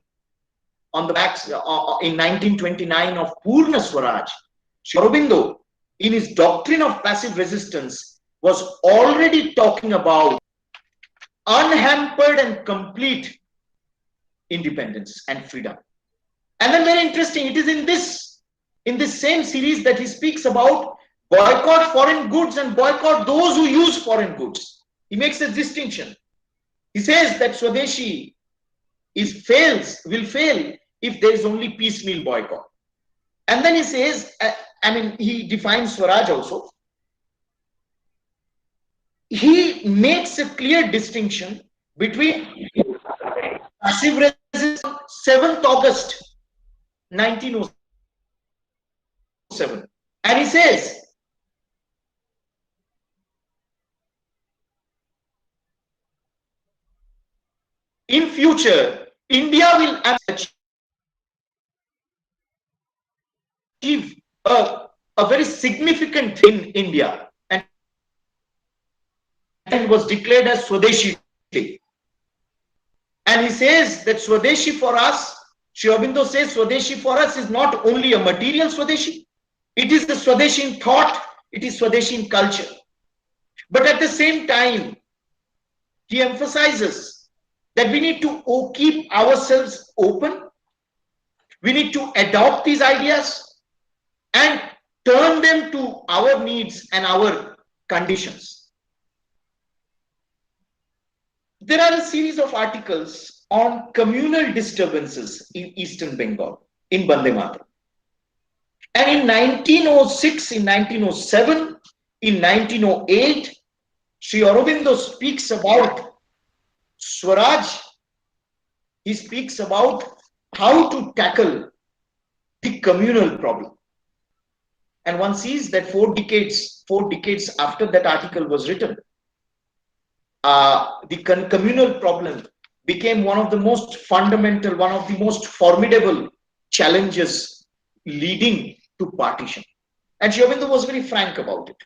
on the backs in 1929 of Purna Swaraj, Aurobindo, in his doctrine of passive resistance, was already talking about unhampered and complete independence and freedom. And then very interesting, it is in this same series that he speaks about boycott foreign goods and boycott those who use foreign goods. He makes a distinction. He says that Swadeshi will fail if there is only piecemeal boycott. And then he says, he defines Swaraj also. He makes a clear distinction between passive resistance on 7th August 1907. And he says, in future, India will achieve a very significant thing in India, and was declared as Swadeshi Day. And he says that Swadeshi for us, Aurobindo says Swadeshi for us is not only a material Swadeshi, it is the Swadeshi in thought, it is Swadeshi in culture. But at the same time, he emphasizes that we need to keep ourselves open. We need to adopt these ideas and turn them to our needs and our conditions. There are a series of articles on communal disturbances in Eastern Bengal, in Bande Mataram. And in 1906, in 1907, in 1908, Sri Aurobindo speaks about Swaraj. He speaks about how to tackle the communal problem. And one sees that 4 decades after that article was written, the communal problem became one of the most fundamental, one of the most formidable challenges leading to partition. And Aurobindo was very frank about it.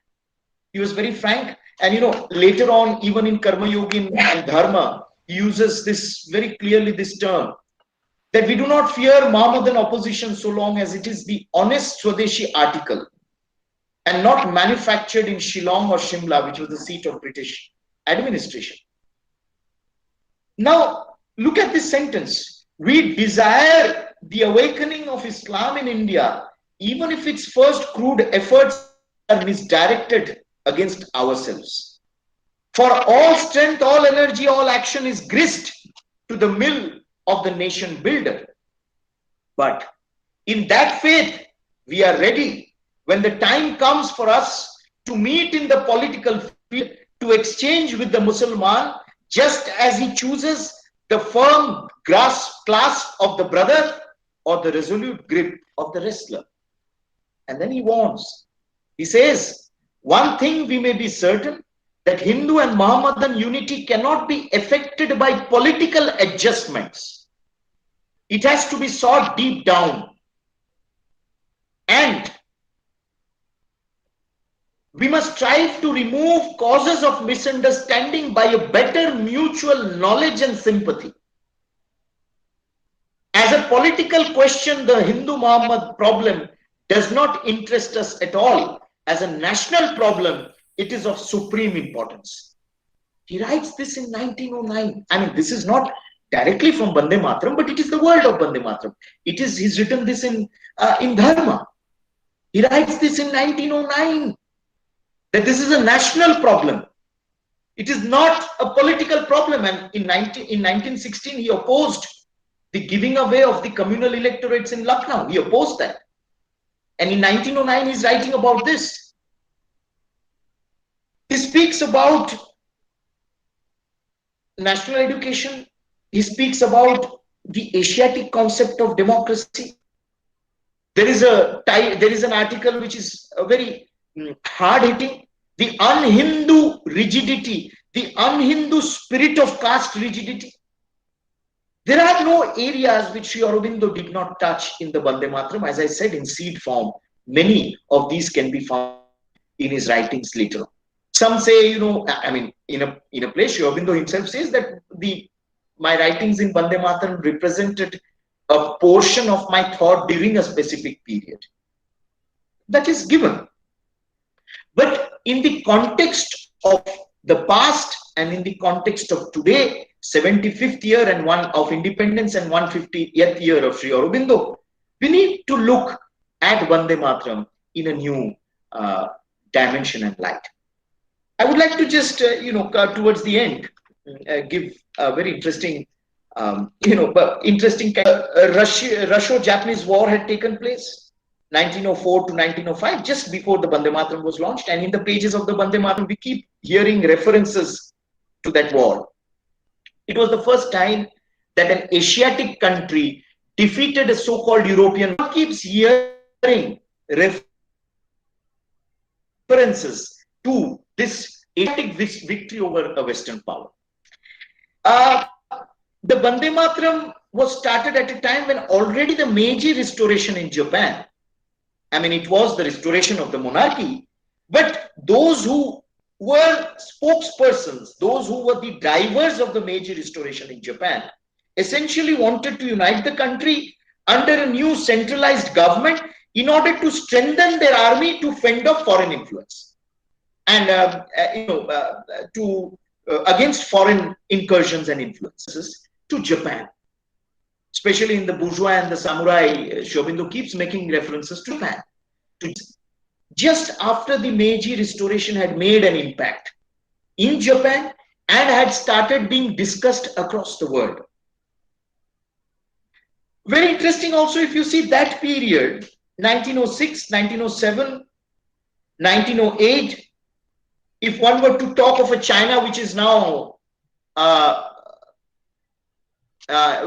He was very frank, and later on, even in Karma Yoga and Dharma, he uses this very clearly, this term, that we do not fear Mohammedan opposition so long as it is the honest Swadeshi article and not manufactured in Shillong or Shimla, which was the seat of British administration. Now, look at this sentence. We desire the awakening of Islam in India, even if its first crude efforts are misdirected against ourselves. For all strength, all energy, all action is grist to the mill of the nation builder. But in that faith, we are ready when the time comes for us to meet in the political field, to exchange with the Musliman, just as he chooses the firm clasp of the brother or the resolute grip of the wrestler. And then he warns. He says, one thing we may be certain, that Hindu and Mohammedan unity cannot be effected by political adjustments. It has to be sought deep down. And we must strive to remove causes of misunderstanding by a better mutual knowledge and sympathy. As a political question, the Hindu-Muhammad problem does not interest us at all. As a national problem, it is of supreme importance. He writes this in 1909. I mean, this is not directly from Bande Mataram, but it is the word of Bande Mataram. He's written this in Dharma. He writes this in 1909, that this is a national problem. It is not a political problem. And in 1916, he opposed the giving away of the communal electorates in Lucknow. He opposed that. And in 1909, he's writing about this. He speaks about national education. He speaks about the Asiatic concept of democracy. There is an article which is very hard-hitting. The un-Hindu rigidity, the un-Hindu spirit of caste rigidity. There are no areas which Sri Aurobindo did not touch in the Bande Mataram. As I said, in seed form, many of these can be found in his writings later on. Some say, you know, I mean, in a place, Aurobindo himself says that my writings in Bande Mataram represented a portion of my thought during a specific period. That is given. But in the context of the past and in the context of today, 75th year and one of independence and 150th year of Sri Aurobindo, we need to look at Bande Mataram in a new dimension and light. I would like to just, towards the end, give a very interesting, Russo-Japanese war had taken place, 1904 to 1905, just before the Bande Mataram was launched. And in the pages of the Bande Mataram, we keep hearing references to that war. It was the first time that an Asiatic country defeated a so-called European. One keeps hearing references to this Asiatic victory over a Western power. The Bande Mataram was started at a time when already the Meiji restoration in Japan, I mean, it was the restoration of the monarchy, but those who were spokespersons, those who were the drivers of the Meiji restoration in Japan, essentially wanted to unite the country under a new centralized government in order to strengthen their army to fend off foreign influence and against foreign incursions and influences to Japan, especially in the bourgeois and the samurai. Aurobindo keeps making references to Japan. Just after the Meiji restoration had made an impact in Japan and had started being discussed across the world. Very interesting also, if you see that period, 1906, 1907, 1908, if one were to talk of a China which is now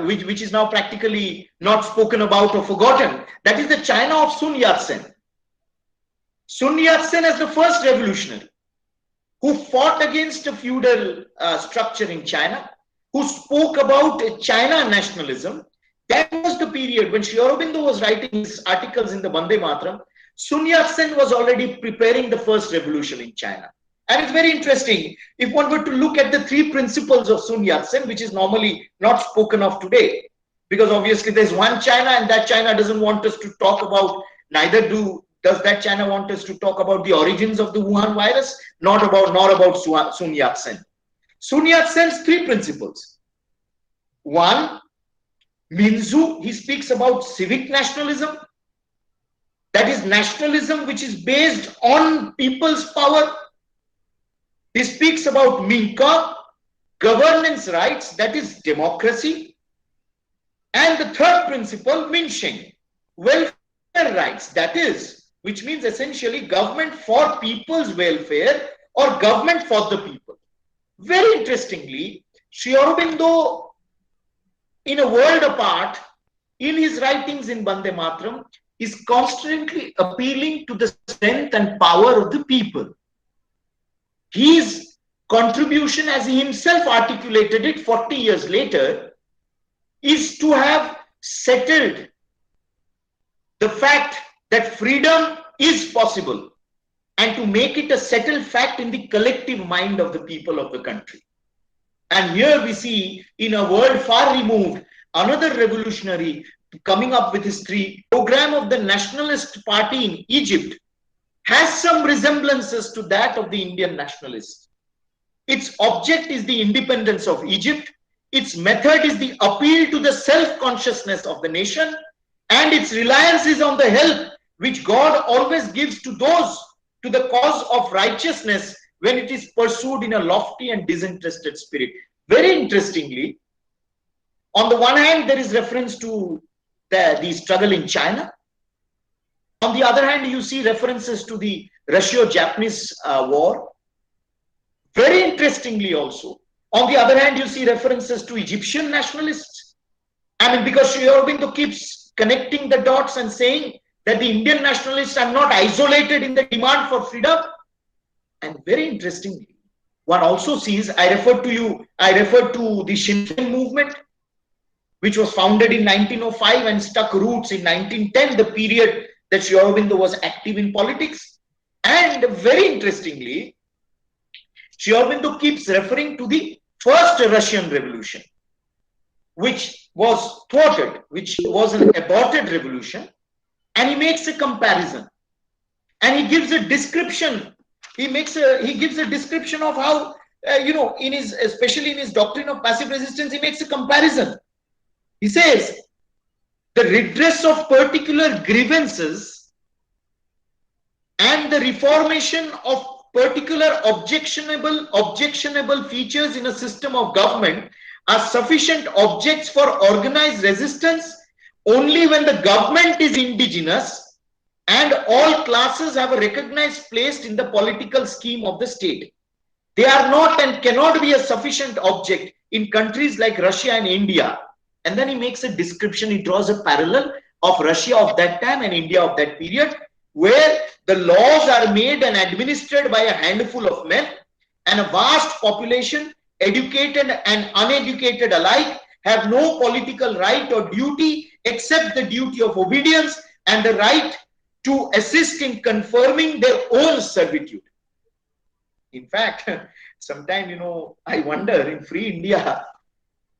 which is now practically not spoken about or forgotten, that is the China of Sun Yat-sen. Sun Yat-sen as the first revolutionary who fought against a feudal structure in China, who spoke about China nationalism. That was the period when Sri Aurobindo was writing his articles in the Bande Mataram. Sun Yat-sen was already preparing the first revolution in China. And it's very interesting, if one were to look at the three principles of Sun Yat-sen, which is normally not spoken of today, because obviously there's one China and that China doesn't want us to talk about, neither does that China want us to talk about the origins of the Wuhan virus, not about Sun Yat-sen. Sun Yat-sen's three principles. One, Minzu, he speaks about civic nationalism. That is nationalism which is based on people's power. He speaks about Minka, governance rights, that is democracy. And the third principle, Minsheng, welfare rights, that is, which means essentially government for people's welfare or government for the people. Very interestingly, Sri Aurobindo, in a world apart, in his writings in Bande Mataram, is constantly appealing to the strength and power of the people. His contribution, as he himself articulated it 40 years later, is to have settled the fact that freedom is possible and to make it a settled fact in the collective mind of the people of the country. And here we see, in a world far removed, another revolutionary coming up with his program of the nationalist party in Egypt has some resemblances to that of the Indian nationalists. Its object is the independence of Egypt. Its method is the appeal to the self-consciousness of the nation, and its reliance is on the help which God always gives to those to the cause of righteousness when it is pursued in a lofty and disinterested spirit. Very interestingly, on the one hand, there is reference to the struggle in China. On the other hand, you see references to the Russo-Japanese war. Very interestingly also, on the other hand, you see references to Egyptian nationalists. I mean, because Sri Aurobindo keeps connecting the dots and saying that the Indian nationalists are not isolated in the demand for freedom. And very interestingly, one also sees, I refer to the Shinto movement, which was founded in 1905 and stuck roots in 1910, the period that Sri Aurobindo was active in politics. And very interestingly, Sri Aurobindo keeps referring to the first Russian revolution, which was thwarted, which was an aborted revolution, and he makes a comparison. And he gives a description. He gives a description of how, especially in his doctrine of passive resistance, he makes a comparison. He says, the redress of particular grievances and the reformation of particular objectionable features in a system of government are sufficient objects for organized resistance only when the government is indigenous and all classes have a recognized place in the political scheme of the state. They are not and cannot be a sufficient object in countries like Russia and India. And then he makes a description, he draws a parallel of Russia of that time and India of that period, where the laws are made and administered by a handful of men, and a vast population, educated and uneducated alike, have no political right or duty except the duty of obedience and the right to assist in confirming their own servitude. In fact, sometimes, I wonder, in free India,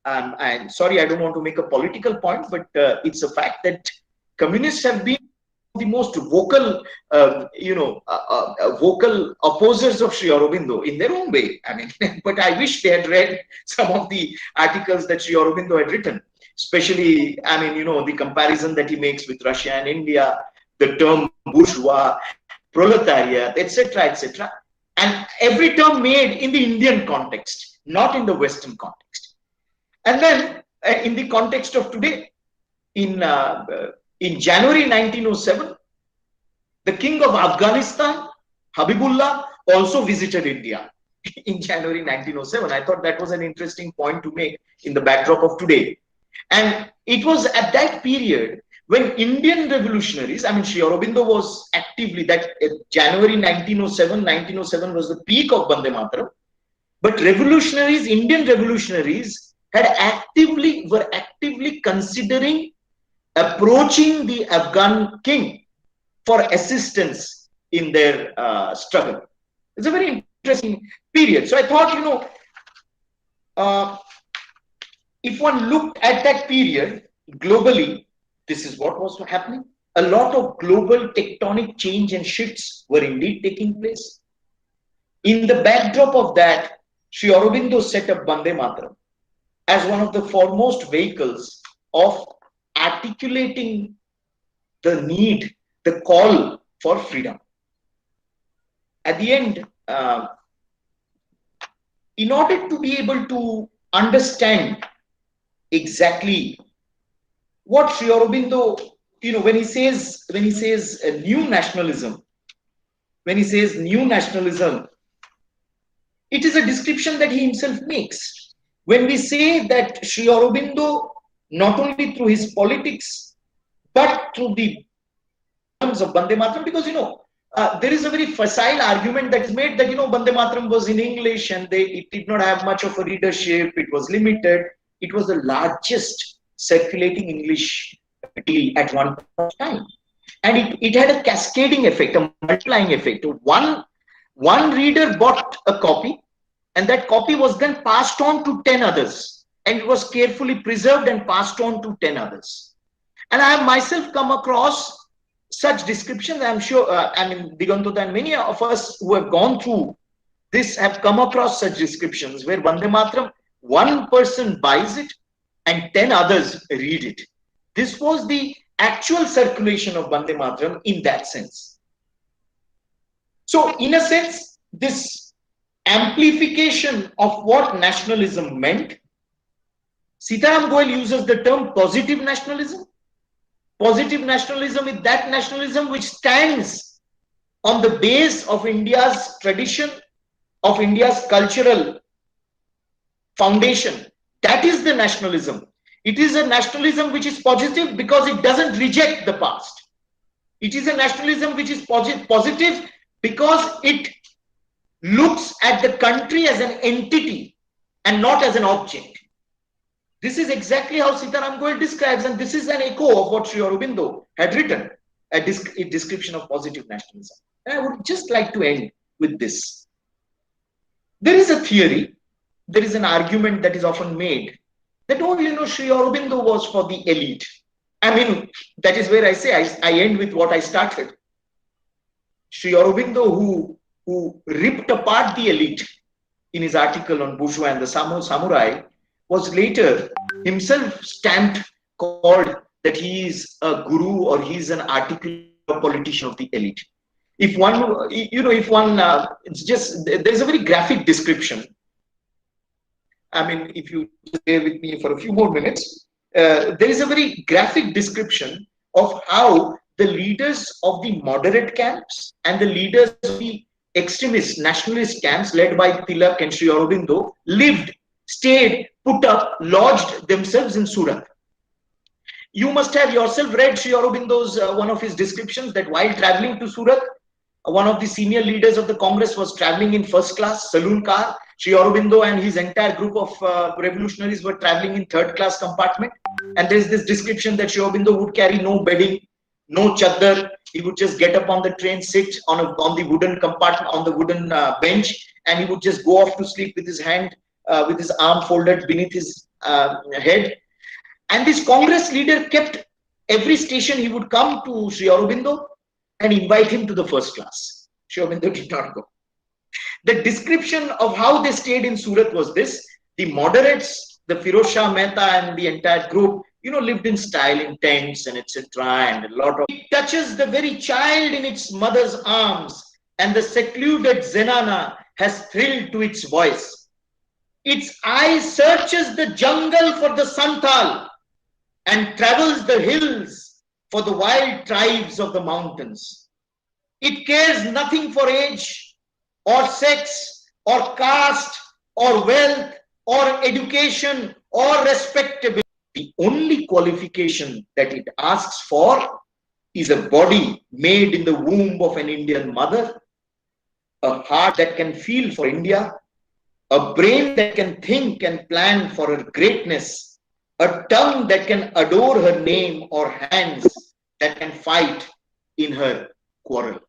I'm sorry, I don't want to make a political point, but it's a fact that communists have been the most vocal, vocal opposers of Sri Aurobindo in their own way. I mean, but I wish they had read some of the articles that Sri Aurobindo had written, especially, the comparison that he makes with Russia and India, the term bourgeois, proletariat, etc., etc. And every term made in the Indian context, not in the Western context. And then in the context of today, in January 1907, the king of Afghanistan, Habibullah, also visited India in January 1907. I thought that was an interesting point to make in the backdrop of today. And it was at that period when Indian revolutionaries, Sri Aurobindo was actively, that January 1907 was the peak of Bande Mataram, but revolutionaries, Indian revolutionaries, were actively considering approaching the Afghan king for assistance in their struggle. It's a very interesting period. So I thought, if one looked at that period globally, this is what was happening. A lot of global tectonic change and shifts were indeed taking place. In the backdrop of that, Sri Aurobindo set up Bande Mataram as one of the foremost vehicles of articulating the need, the call for freedom. At the end, in order to be able to understand exactly what Sri Aurobindo, when he says new nationalism, it is a description that he himself makes. When we say that Sri Aurobindo, not only through his politics, but through the terms of Bande Mataram, because there is a very facile argument that is made that Bande Mataram was in English and it did not have much of a readership, it was limited. It was the largest circulating English at one point of time, and it had a cascading effect, a multiplying effect. One reader bought a copy, and that copy was then passed on to 10 others, and it was carefully preserved and passed on to 10 others. And I have myself come across such descriptions. I'm sure, Digantoda and many of us who have gone through this have come across such descriptions where Bande Mataram, one person buys it and 10 others read it. This was the actual circulation of Bande Mataram in that sense. So in a sense, this amplification of what nationalism meant, Sitaram Goel uses the term positive nationalism. Positive nationalism is that nationalism which stands on the base of India's tradition, of India's cultural foundation. That is the nationalism. It is a nationalism which is positive because it doesn't reject the past. It is a nationalism which is positive because it looks at the country as an entity and not as an object. This is exactly how Sitaram Goel describes, and this is an echo of what Sri Aurobindo had written, a description of positive nationalism. And I would just like to end with this. There is a theory, there is an argument that is often made that, oh, Sri Aurobindo was for the elite. I mean, that is where I say I end with what I started. Sri Aurobindo, who ripped apart the elite in his article on Bourgeois and the Samurai, was later himself called that he is a guru or he is an articulate politician of the elite. If one, it's just, there's a very graphic description. I mean, if you stay with me for a few more minutes, there is a very graphic description of how the leaders of the moderate camps and the leaders of the extremist nationalist camps led by Tilak and Sri Aurobindo lived, stayed, put up, lodged themselves in Surat. You must have yourself read Sri Aurobindo's one of his descriptions that while traveling to Surat, one of the senior leaders of the Congress was traveling in first class saloon car. Sri Aurobindo and his entire group of revolutionaries were traveling in third class compartment. And there's this description that Sri Aurobindo would carry no bedding, no chadar. He would just get up on the train, sit on the wooden compartment, on the wooden bench, and he would just go off to sleep with his hand, with his arm folded beneath his head. And this Congress leader kept every station he would come to Sri Aurobindo and invite him to the first class. Sri Aurobindo did not go. The description of how they stayed in Surat was this: the moderates, the Firoz Shah Mehta and the entire group, lived in style in tents and etc. And a lot of it touches the very child in its mother's arms, and the secluded zenana has thrilled to its voice. Its eye searches the jungle for the santal and travels the hills for the wild tribes of the mountains. It cares nothing for age or sex or caste or wealth or education or respectability. The only qualification that it asks for is a body made in the womb of an Indian mother, a heart that can feel for India, a brain that can think and plan for her greatness, a tongue that can adore her name, or hands that can fight in her quarrel.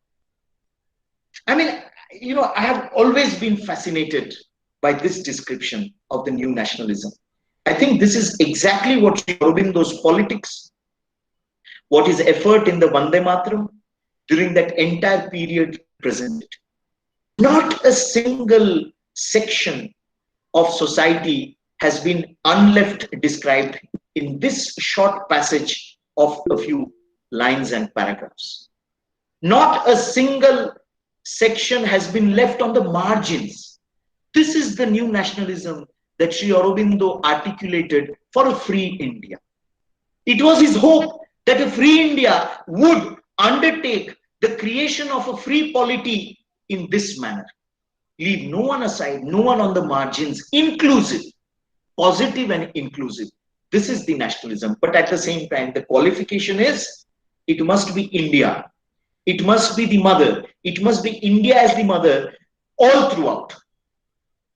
I mean, I have always been fascinated by this description of the new nationalism. I think this is exactly what Sri Aurobindo's politics, what his effort in the Bande Mataram during that entire period presented. Not a single section of society has been unleft described in this short passage of a few lines and paragraphs. Not a single section has been left on the margins. This is the new nationalism that Sri Aurobindo articulated for a free India. It was his hope that a free India would undertake the creation of a free polity in this manner. Leave no one aside, no one on the margins, inclusive, positive and inclusive. This is the nationalism. But at the same time, the qualification is, it must be India. It must be the mother. It must be India as the mother all throughout.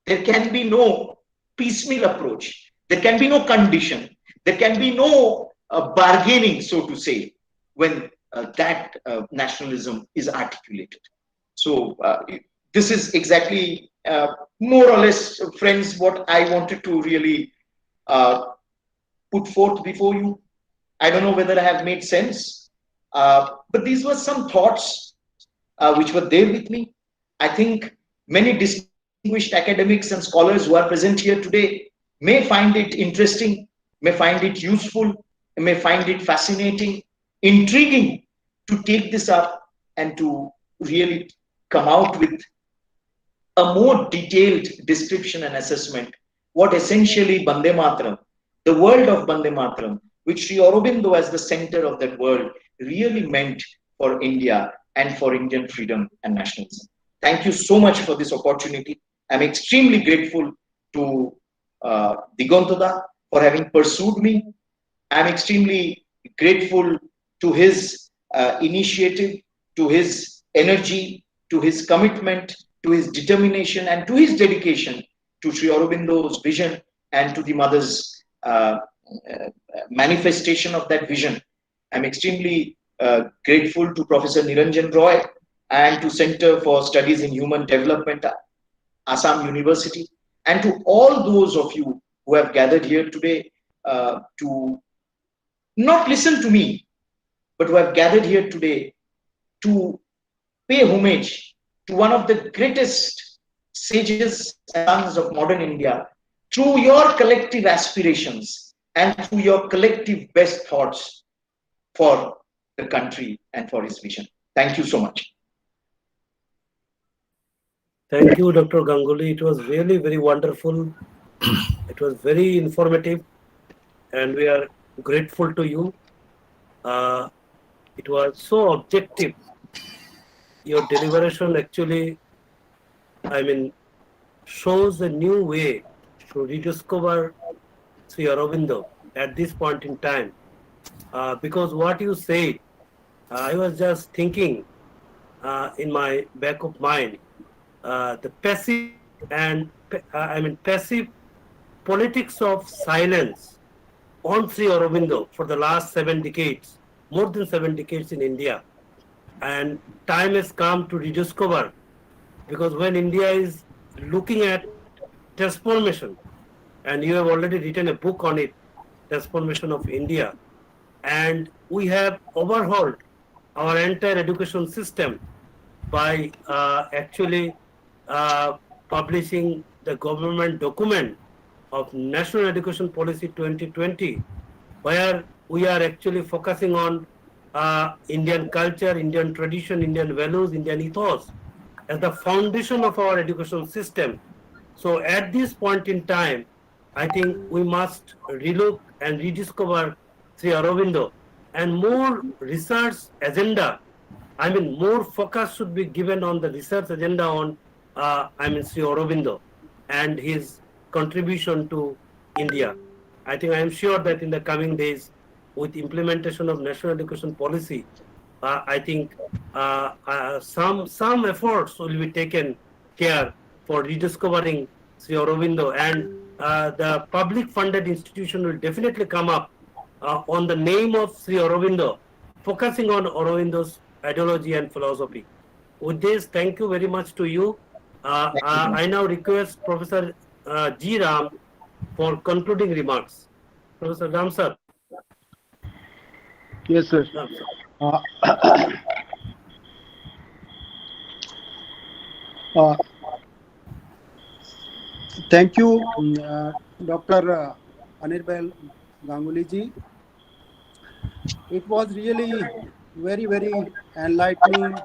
There can be no piecemeal approach. There can be no condition. There can be no bargaining, so to say, when that nationalism is articulated. So this is exactly more or less, friends, what I wanted to really put forth before you. I don't know whether I have made sense, but these were some thoughts which were there with me. I think many distinguished academics and scholars who are present here today may find it interesting, may find it useful, may find it fascinating, intriguing to take this up and to really come out with a more detailed description and assessment what essentially Bande Mataram, the world of Bande Mataram, which Sri Aurobindo as the center of that world really meant for India and for Indian freedom and nationalism. Thank you so much for this opportunity. I'm extremely grateful to Digontoda for having pursued me. I'm extremely grateful to his initiative, to his energy, to his commitment, to his determination, and to his dedication to Sri Aurobindo's vision and to the mother's manifestation of that vision. I'm extremely grateful to Professor Niranjan Roy and to Center for Studies in Human Development, Assam University, and to all those of you who have gathered here today to not listen to me, but who have gathered here today to pay homage to one of the greatest sages and sons of modern India through your collective aspirations and through your collective best thoughts for the country and for his vision. Thank you so much. Thank you, Dr. Ganguly. It was really very wonderful. It was very informative, and we are grateful to you. It was so objective. Your deliberation actually, shows a new way to rediscover Sri Aurobindo at this point in time. Because what you said, I was just thinking in my back of mind, the passive passive politics of silence on Sri Aurobindo for the last 7 decades, more than 7 decades in India. And time has come to rediscover, because when India is looking at transformation, and you have already written a book on it, Transformation of India, and we have overhauled our entire education system by actually publishing the government document of National Education Policy 2020, where we are actually focusing on Indian culture, Indian tradition, Indian values, Indian ethos as the foundation of our education system. So at this point in time, I think we must relook and rediscover Sri Aurobindo, and more research agenda. More focus should be given on the research agenda on Sri Aurobindo and his contribution to India. I am sure that in the coming days, with implementation of national education policy, some efforts will be taken care for rediscovering Sri Aurobindo, and the public funded institution will definitely come up on the name of Sri Aurobindo, focusing on Aurobindo's ideology and philosophy. With this, thank you very much to you. I now request Professor G. Ram for concluding remarks. Professor Ram sir. Yes, sir. Ram, sir. Thank you, Dr. Anirbal Ganguly ji. It was really very, very enlightening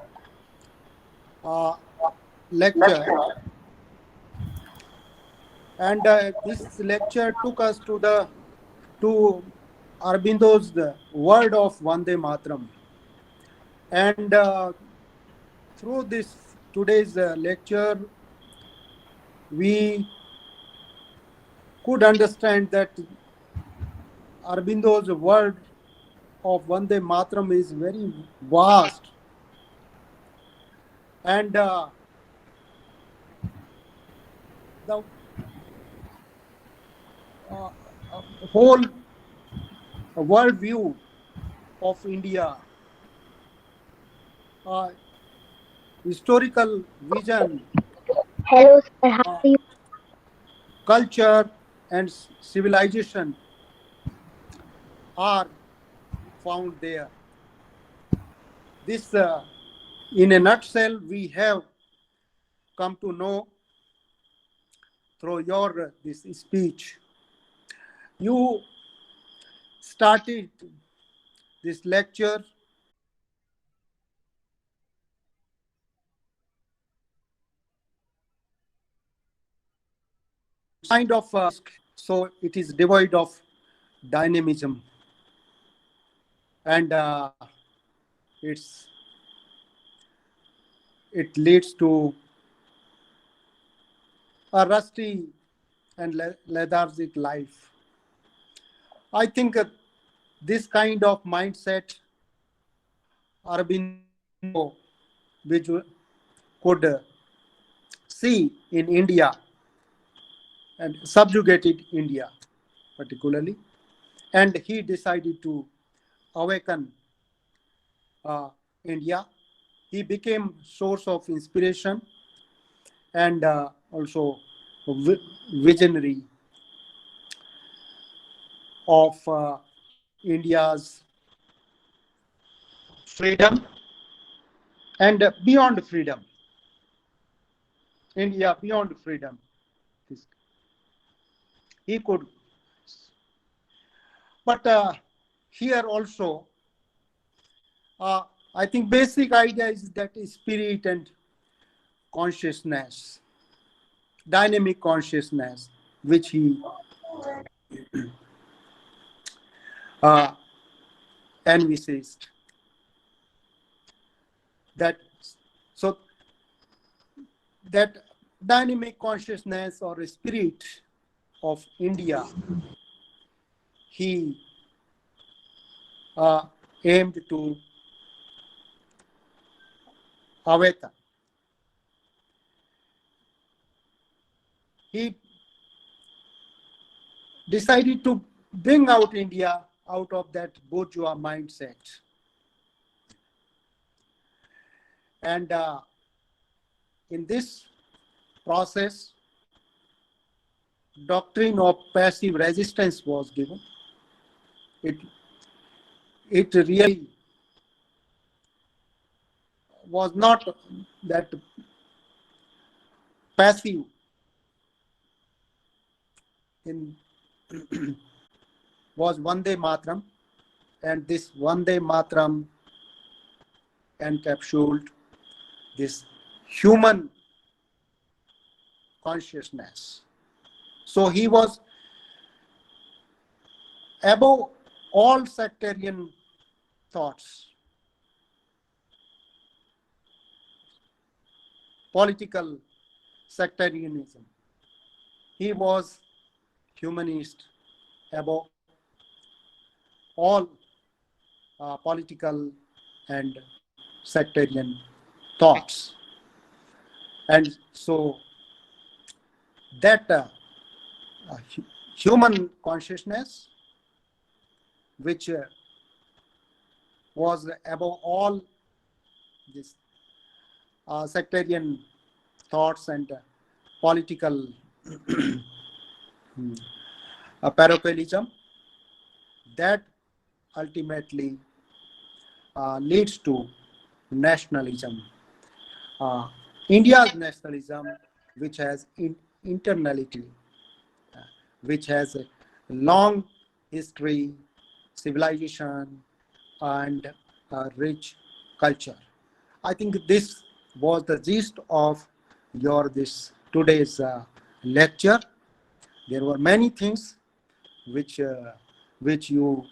lecture, and this lecture took us to Aurobindo's word of Vande Mataram, and through this today's lecture, we could understand that Aurobindo's word of Vande Mataram is very vast, and the whole world view of India, historical vision, Hello, sir. How are you? culture, and civilization are found there. This, in a nutshell, we have come to know through your this speech. You started this lecture kind of so it is devoid of dynamism, and it leads to a rusty and lethargic life. I think this kind of mindset Aurobindo could see in India, and subjugated India particularly, and he decided to awaken India he became source of inspiration and also visionary of India's freedom and beyond freedom. India beyond freedom. He could, but here also, I think basic idea is that spirit and consciousness, dynamic consciousness, which he uh, envisaged. That so that dynamic consciousness or spirit of India, he aimed to awaken. He decided to bring out India out of that bourgeois mindset. And in this process, doctrine of passive resistance was given. It really was not that passive in was Vande Mataram, and this Vande Mataram encapsulated this human consciousness. So he was above all sectarian thoughts, political sectarianism. He was humanist above all political and sectarian thoughts. And so that human consciousness, which was above all this sectarian thoughts and political parochialism, that ultimately leads to nationalism. India's nationalism, which has internality, which has a long history, civilization, and a rich culture. I think this was the gist of this today's lecture. There were many things which you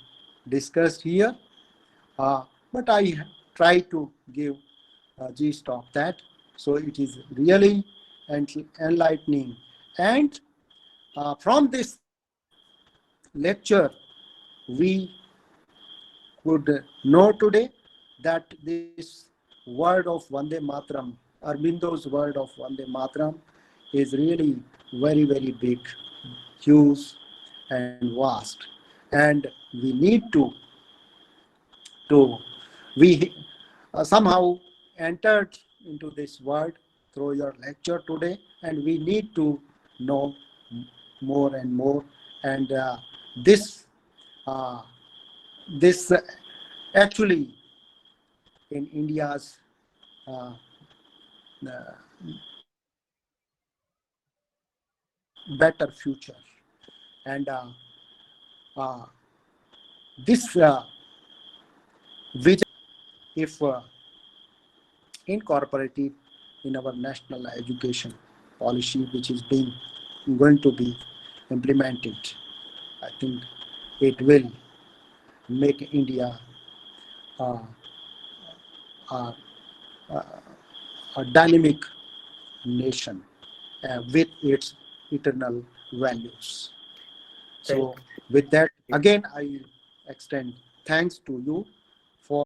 discussed here, but I try to give a gist of that. So it is really enlightening. And from this lecture, we could know today that this word of Vande Mataram, Aurobindo's word of Vande Mataram, is really very, very big, huge, and vast. And we need to we somehow entered into this word through your lecture today, and we need to know more and more. And this actually in India's better future. And this vision, if incorporated in our national education policy, which is going to be implemented, I think it will make India a dynamic nation with its eternal values. So with that, again, I extend thanks to you for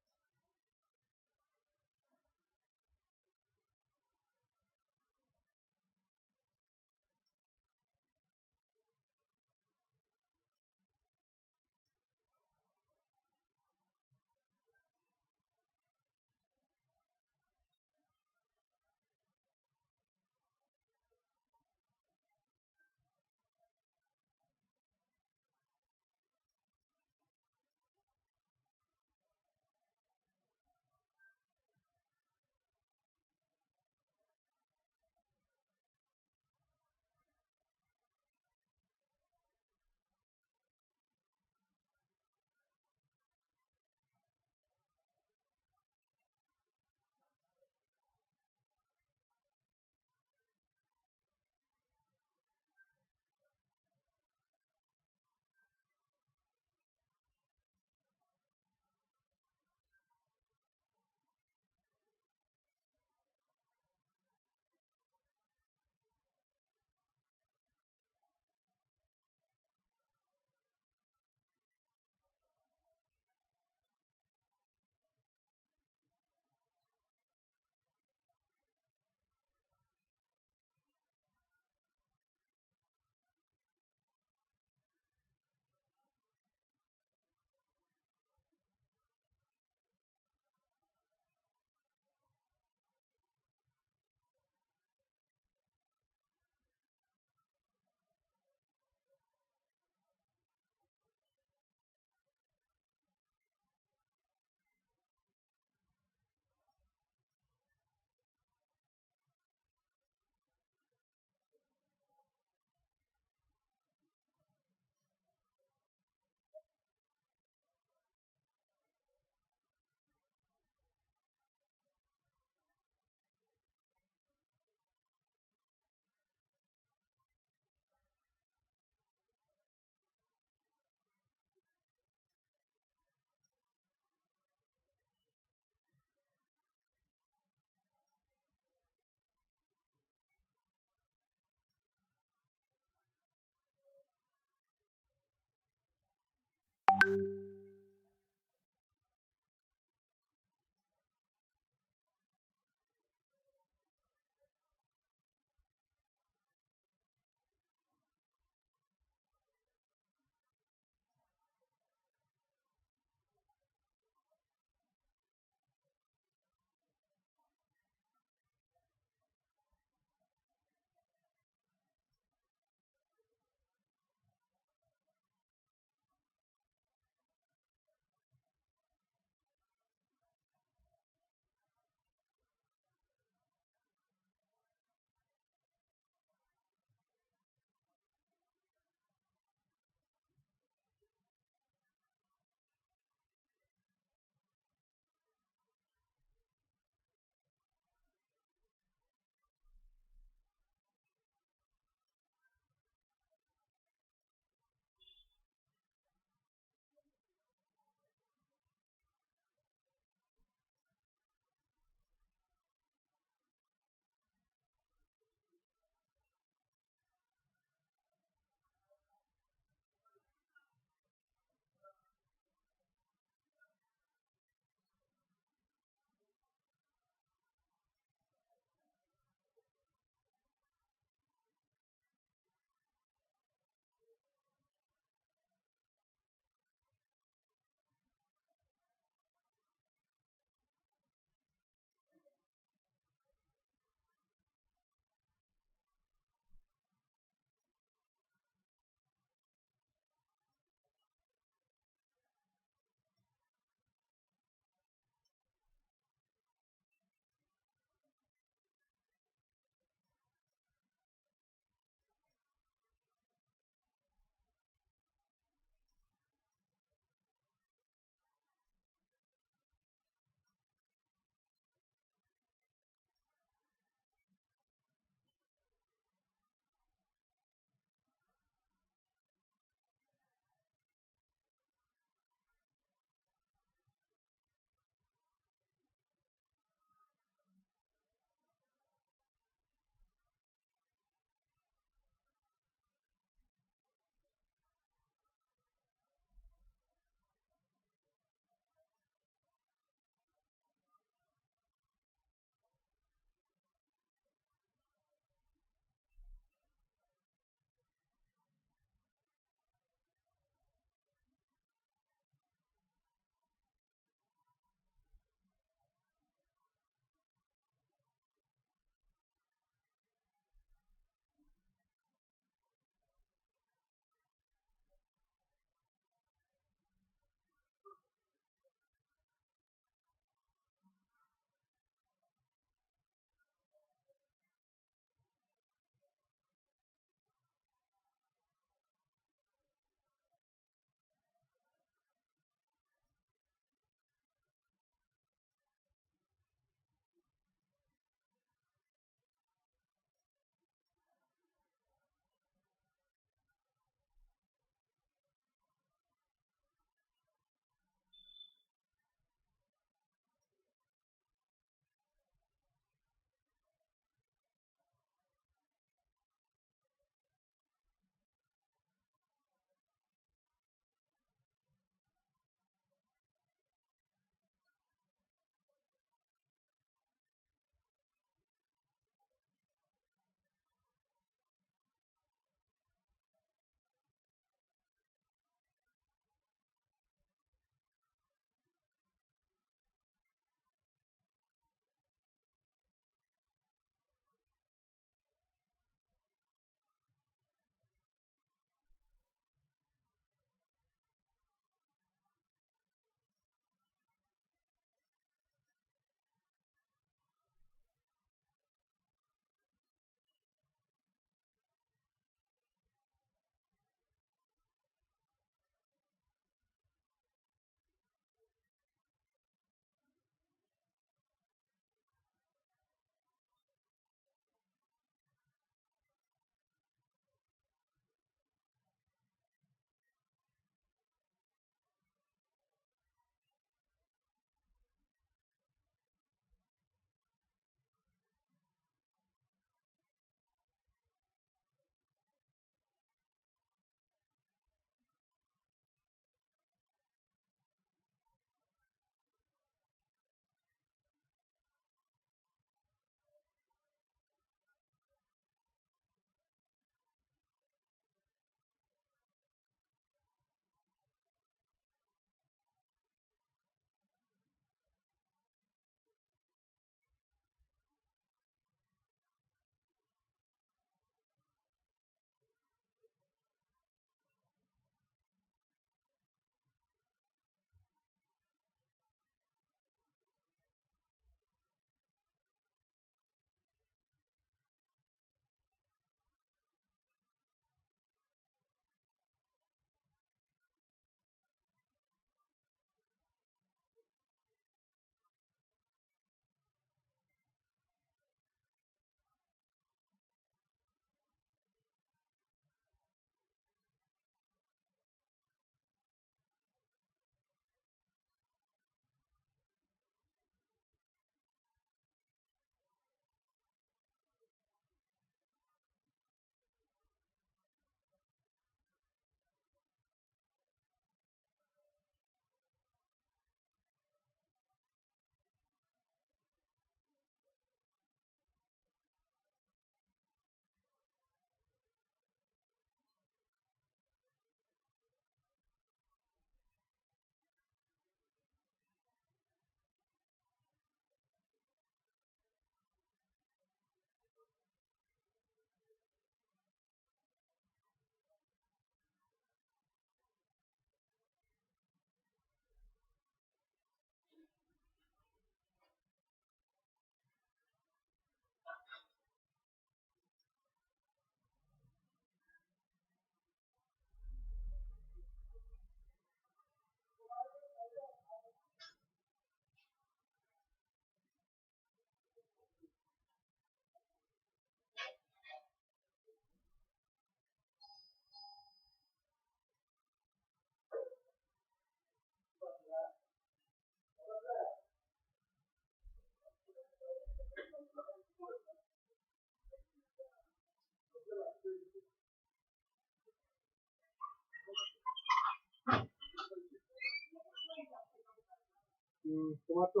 তোমার তো